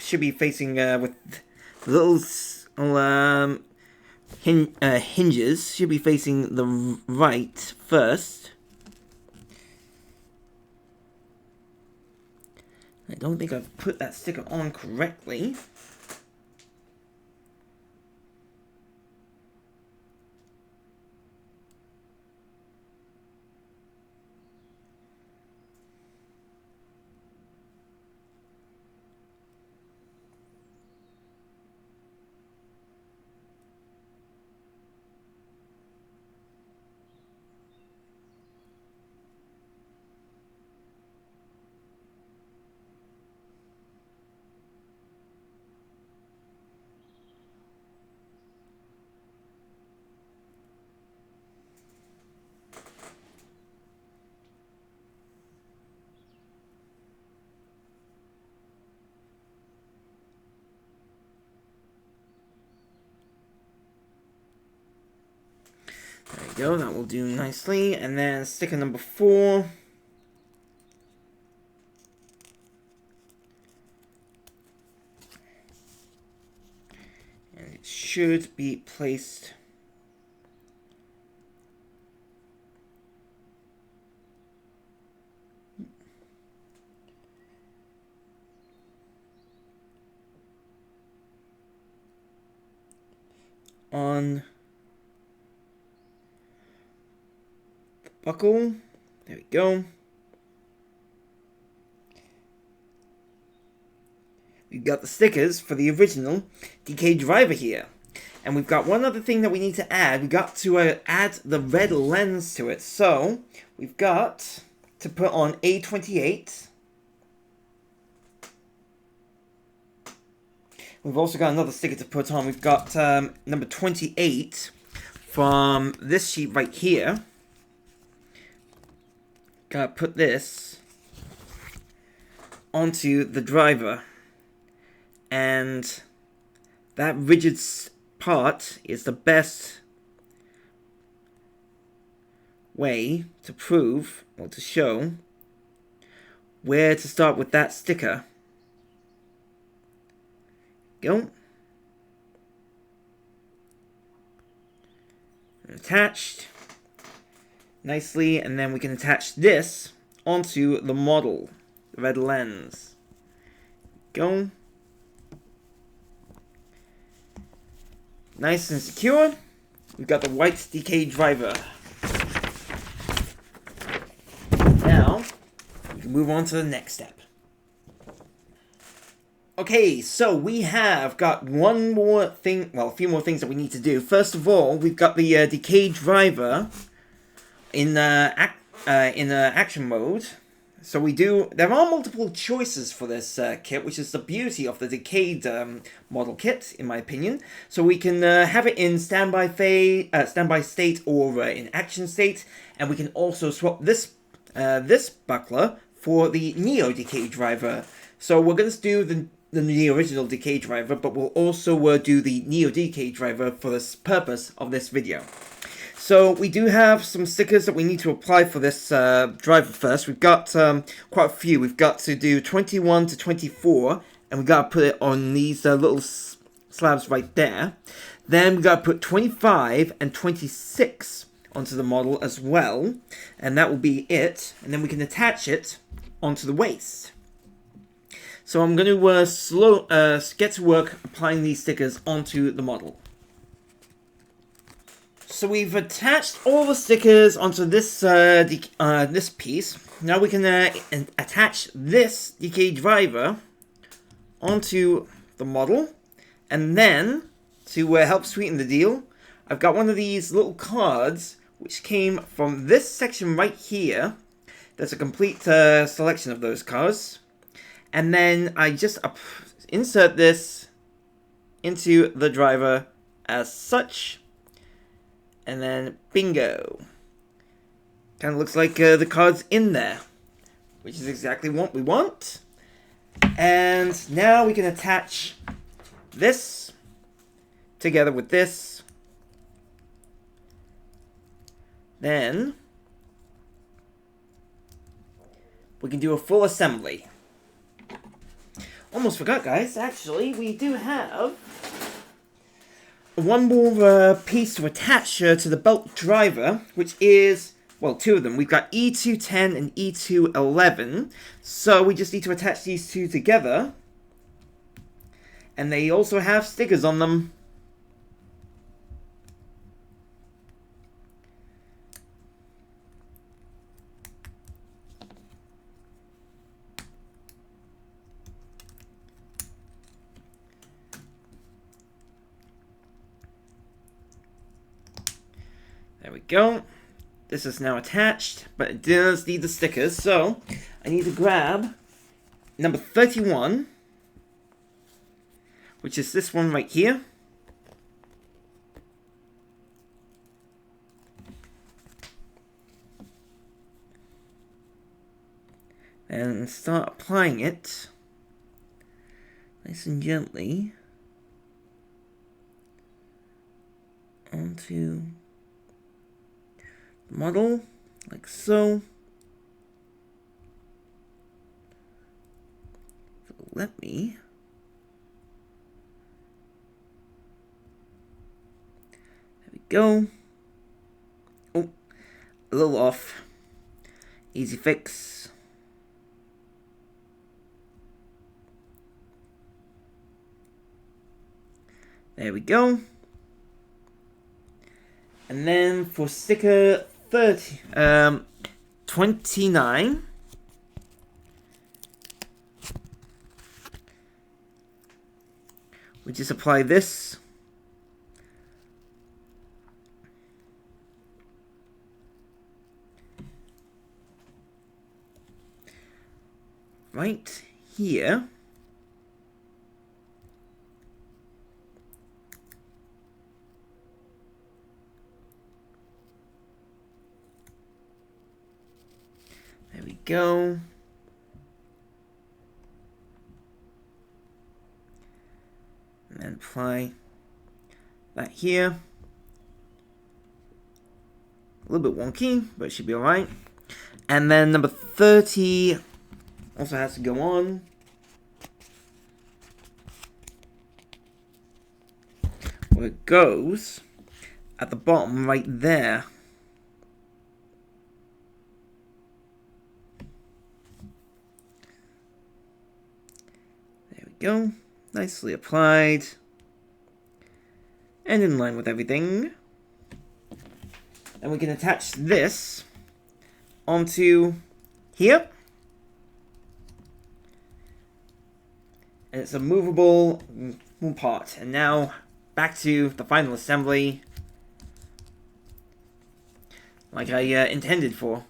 should be facing with little hinges. Should be facing the right first. I don't think I've put that sticker on correctly. There we go, that will do nicely. And then sticker number 4. And it should be placed on the buckle. There we go. We've got the stickers for the original DK driver here. And we've got one other thing that we need to add. We've got to add the red lens to it. So, we've got to put on A28. We've also got another sticker to put on. We've got number 28 from this sheet right here. Gotta put this onto the driver. And that rigid part is the best way to prove, or to show, where to start with that sticker. Go. Attached nicely, and then we can attach this onto the model, the red lens. Go. Nice and secure. We've got the white DK driver. Now, we can move on to the next step. Okay, so we have got one more thing, well, a few more things that we need to do. First of all, we've got the DK driver in action mode. So there are multiple choices for this kit, which is the beauty of the Decayed model kit, in my opinion. So we can have it in standby state or in action state, and we can also swap this buckler for the Neo Decay driver. So we're going to do the original Decay driver, but we'll also do the Neo Decay driver for the purpose of this video. So we do have some stickers that we need to apply for this driver first. We've got quite a few. We've got to do 21 to 24, and we've got to put it on these little slabs right there. Then we've got to put 25 and 26 onto the model as well, and that will be it. And then we can attach it onto the waist. So I'm going to get to work applying these stickers onto the model. So we've attached all the stickers onto this this piece. Now we can attach this DK driver onto the model, and then to help sweeten the deal, I've got one of these little cards which came from this section right here. There's a complete selection of those cards. And then I just insert this into the driver as such. And then bingo. Kind of looks like the card's in there, which is exactly what we want. And now we can attach this together with this. Then we can do a full assembly. Almost forgot, guys. Actually, we do have one more piece to attach to the belt driver, which is, well, two of them. We've got E210 and E211. So we just need to attach these two together. And they also have stickers on them. There we go. This is now attached, but it does need the stickers, so I need to grab number 31, which is this one right here. And start applying it nice and gently onto the model, like so. Let me there we go. Oh, a little off. Easy fix. There we go. And then for sticker 29, we just apply this. Right here. There we go. And then apply that here. A little bit wonky, but it should be alright. And then number 30 also has to go on. Where it goes at the bottom right there. Go, nicely applied and in line with everything. And we can attach this onto here, and it's a movable part. And now back to the final assembly, like I intended for.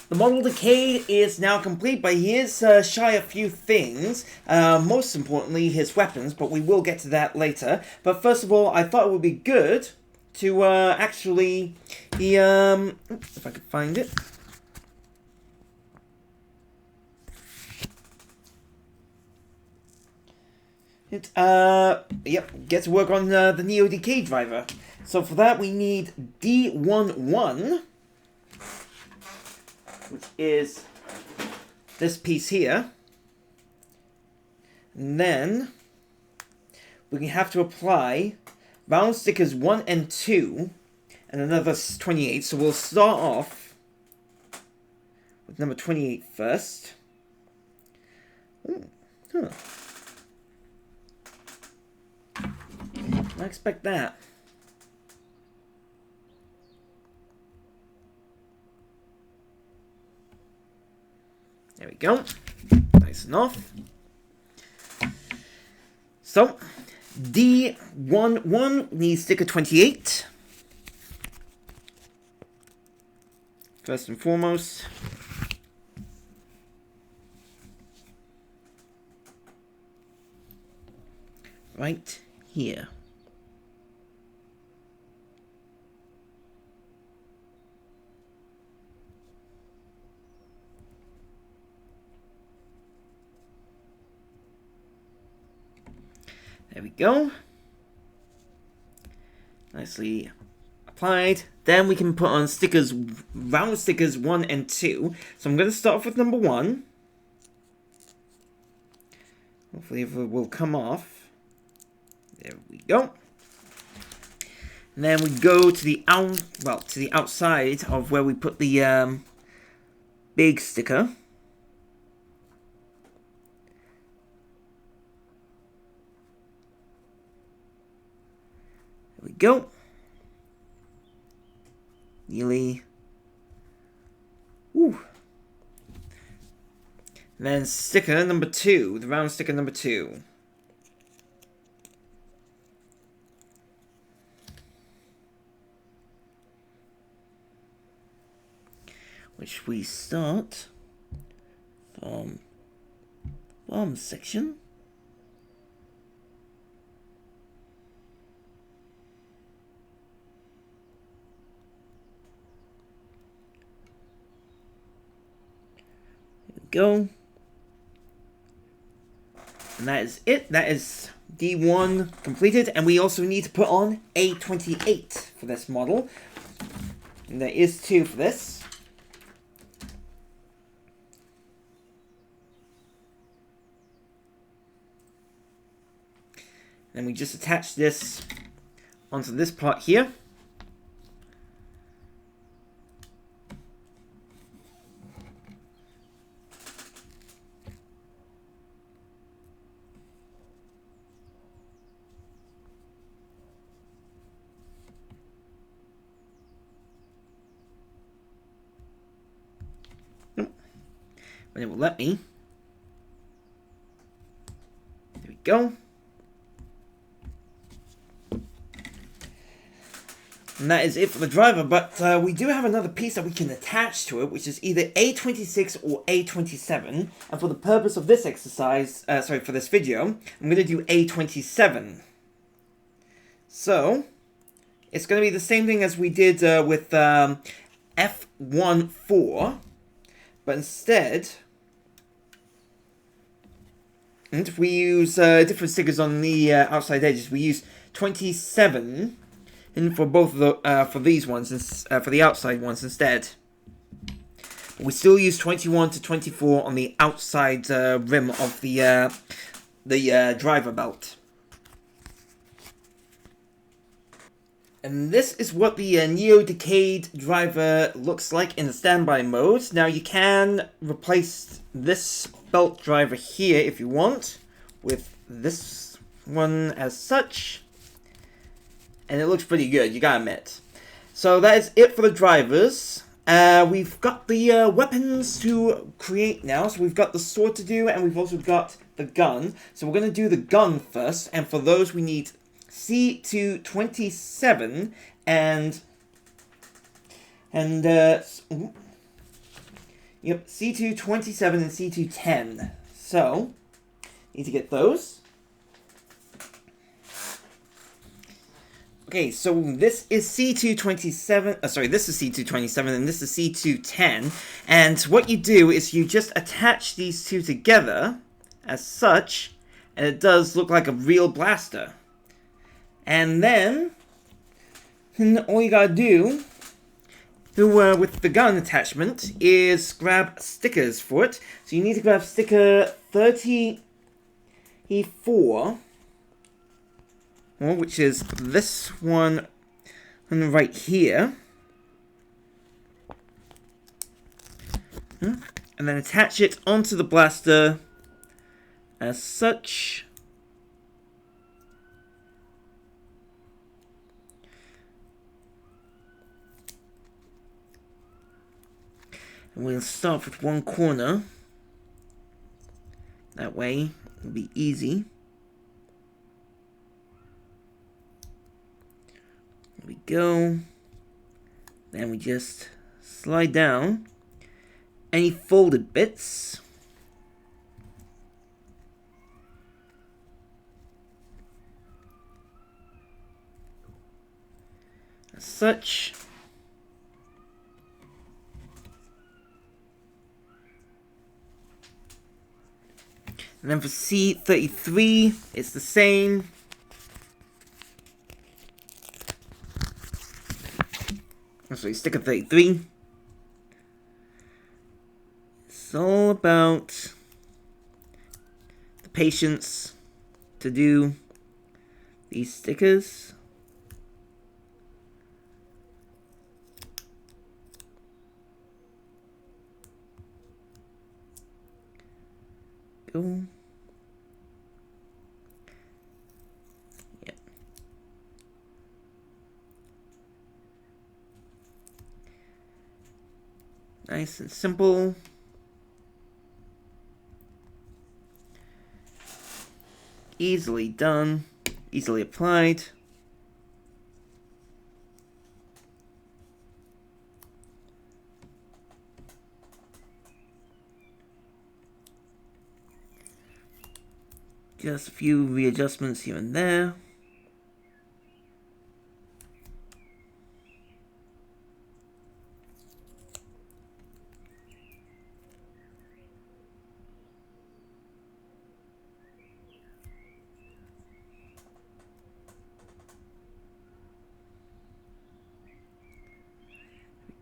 The model Decade is now complete, but he is shy a few things. Most importantly, his weapons, but we will get to that later. But first of all, I thought it would be good to actually... if I could find it. Yep, get to work on the Neo DK driver. So for that, we need D11. Which is this piece here. And then we have to apply round stickers 1 and 2 and another 28. So we'll start off with number 28 first. Ooh, huh. I expect that. There we go. Nice enough. So, D11 needs sticker 28. First and foremost. Right here. There we go. Nicely applied. Then we can put on stickers, round stickers 1 and 2. So I'm going to start off with number 1. Hopefully it will come off. There we go. And then we go to the outside of where we put the big sticker. There we go. Nearly. Woo. And then sticker number 2, the round sticker number 2. Which we start from bottom section. There we go. And that is it. That is D1 completed. And we also need to put on A28 for this model. And there is 2 for this. Then we just attach this onto this part here. Nope. But it will let me. There we go. And that is it for the driver, but we do have another piece that we can attach to it, which is either A26 or A27. And for the purpose of this exercise, for this video, I'm going to do A27. So, it's going to be the same thing as we did with F14, but instead, and we use different stickers on the outside edges. We use 27. And for both of the for these ones, for the outside ones instead, we still use 21 to 24 on the outside rim of the driver belt. And this is what the Neo Decade driver looks like in the standby mode. Now you can replace this belt driver here if you want with this one as such. And it looks pretty good, you gotta admit. So that is it for the drivers. We've got the weapons to create now. So we've got the sword to do, and we've also got the gun. So we're going to do the gun first. And for those, we need C227 and yep, C227 and C210. So, need to get those. Okay, so this is C227, this is C227 and this is C210, and what you do is you just attach these two together, as such, and it does look like a real blaster. And then all you gotta do, with the gun attachment, is grab stickers for it. So you need to grab sticker 34, which is this one and right here. And then attach it onto the blaster as such. And we'll start with one corner. That way it'll be easy. There we go. Then we just slide down any folded bits. As such. And then for C33, it's the same. Sorry, sticker 33. It's all about the patience to do these stickers. Go. Nice and simple. Easily done. Easily applied. Just a few readjustments here and there.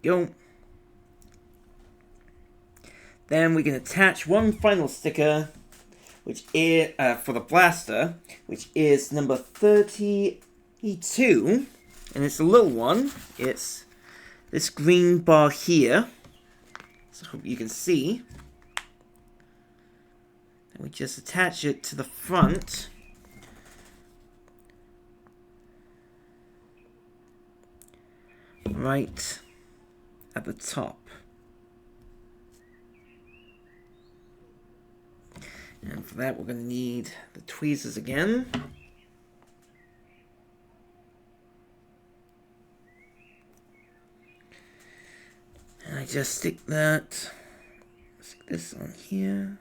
Go. Then we can attach one final sticker, which is for the blaster, which is number 32, and it's a little one. It's this green bar here, so I hope you can see. And we just attach it to the front. Right at the top. And for that, we're going to need the tweezers again. And I just stick this on here.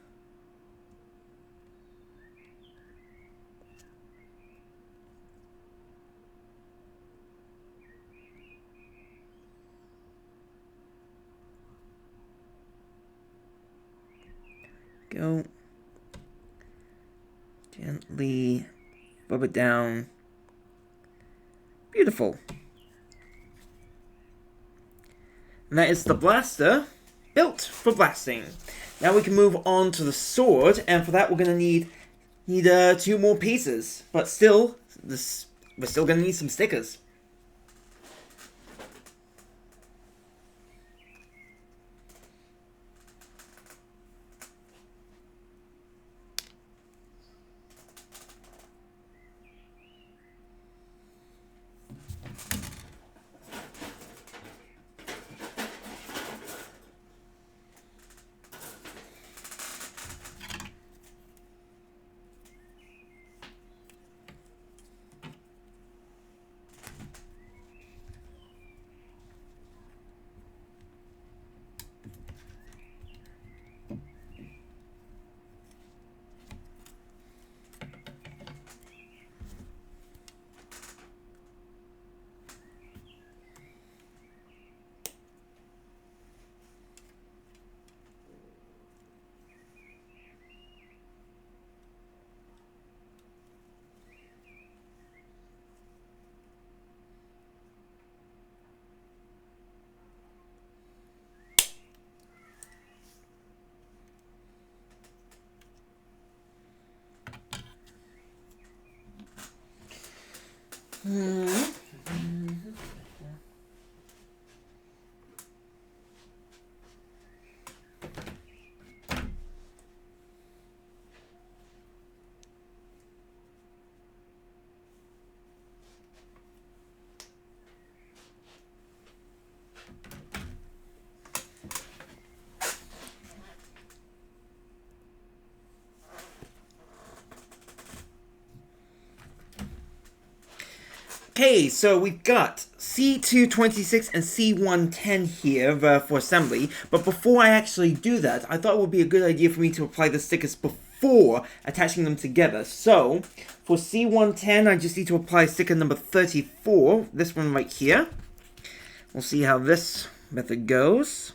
Go. Gently rub it down. Beautiful. And that is the blaster built for blasting. Now we can move on to the sword, and for that we're going to need 2 more pieces. But still, we're still going to need some stickers. Okay, so we've got C226 and C110 here for assembly, but before I actually do that, I thought it would be a good idea for me to apply the stickers before attaching them together. So, for C110, I just need to apply sticker number 34, this one right here. We'll see how this method goes.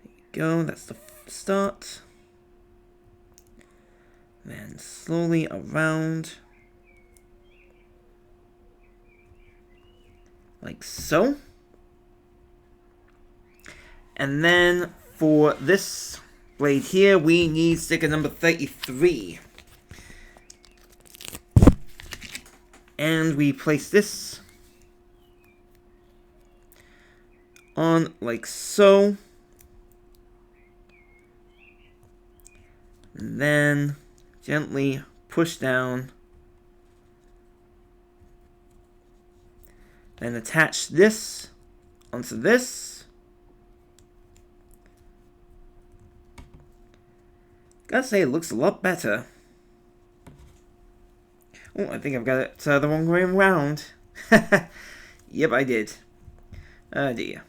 There you go, that's the start. Then slowly around, like so. And then for this blade here, we need sticker number 33. And we place this on like so. And then gently push down, then attach this onto this. Gotta say, it looks a lot better. Oh, I think I've got it the wrong way around. Yep, I did. Oh dear.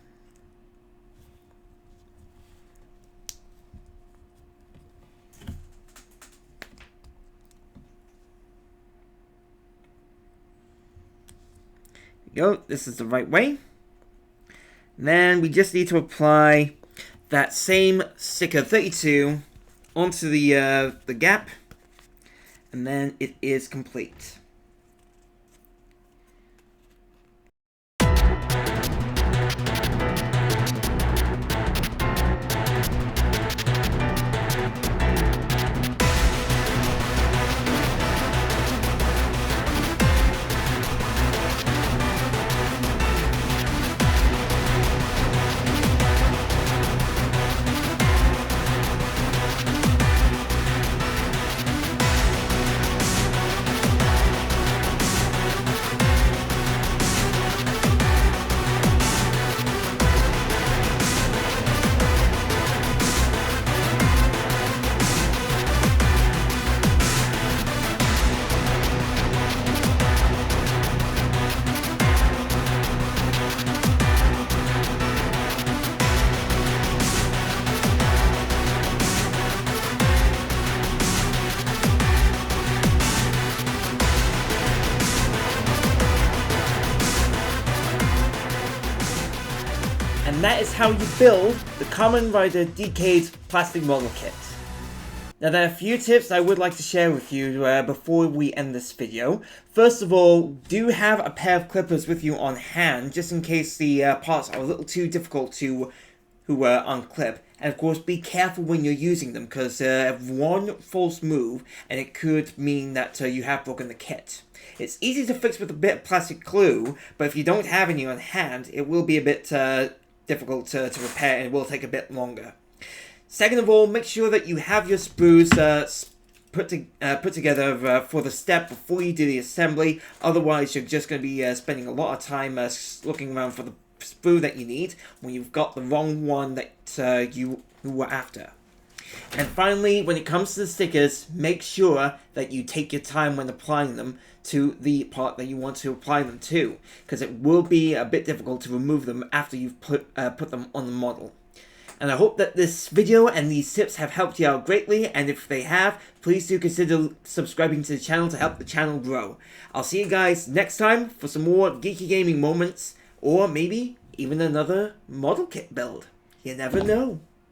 Go. This is the right way. Then we just need to apply that same sticker 32 onto the gap, and then it is complete. And that is how you build the Kamen Rider Decade plastic model kit. Now there are a few tips I would like to share with you before we end this video. First of all, do have a pair of clippers with you on hand, just in case the parts are a little too difficult to unclip. And of course, be careful when you're using them, because one false move and it could mean that you have broken the kit. It's easy to fix with a bit of plastic glue, but if you don't have any on hand, it will be a bit difficult to repair, and it will take a bit longer. Second of all, make sure that you have your sprues put together for the step before you do the assembly. Otherwise, you're just going to be spending a lot of time looking around for the sprue that you need when you've got the wrong one that you were after. And finally, when it comes to the stickers, make sure that you take your time when applying them to the part that you want to apply them to, because it will be a bit difficult to remove them after you've put them on the model. And I hope that this video and these tips have helped you out greatly, and if they have, please do consider subscribing to the channel to help the channel grow. I'll see you guys next time for some more geeky gaming moments, or maybe even another model kit build. You never know.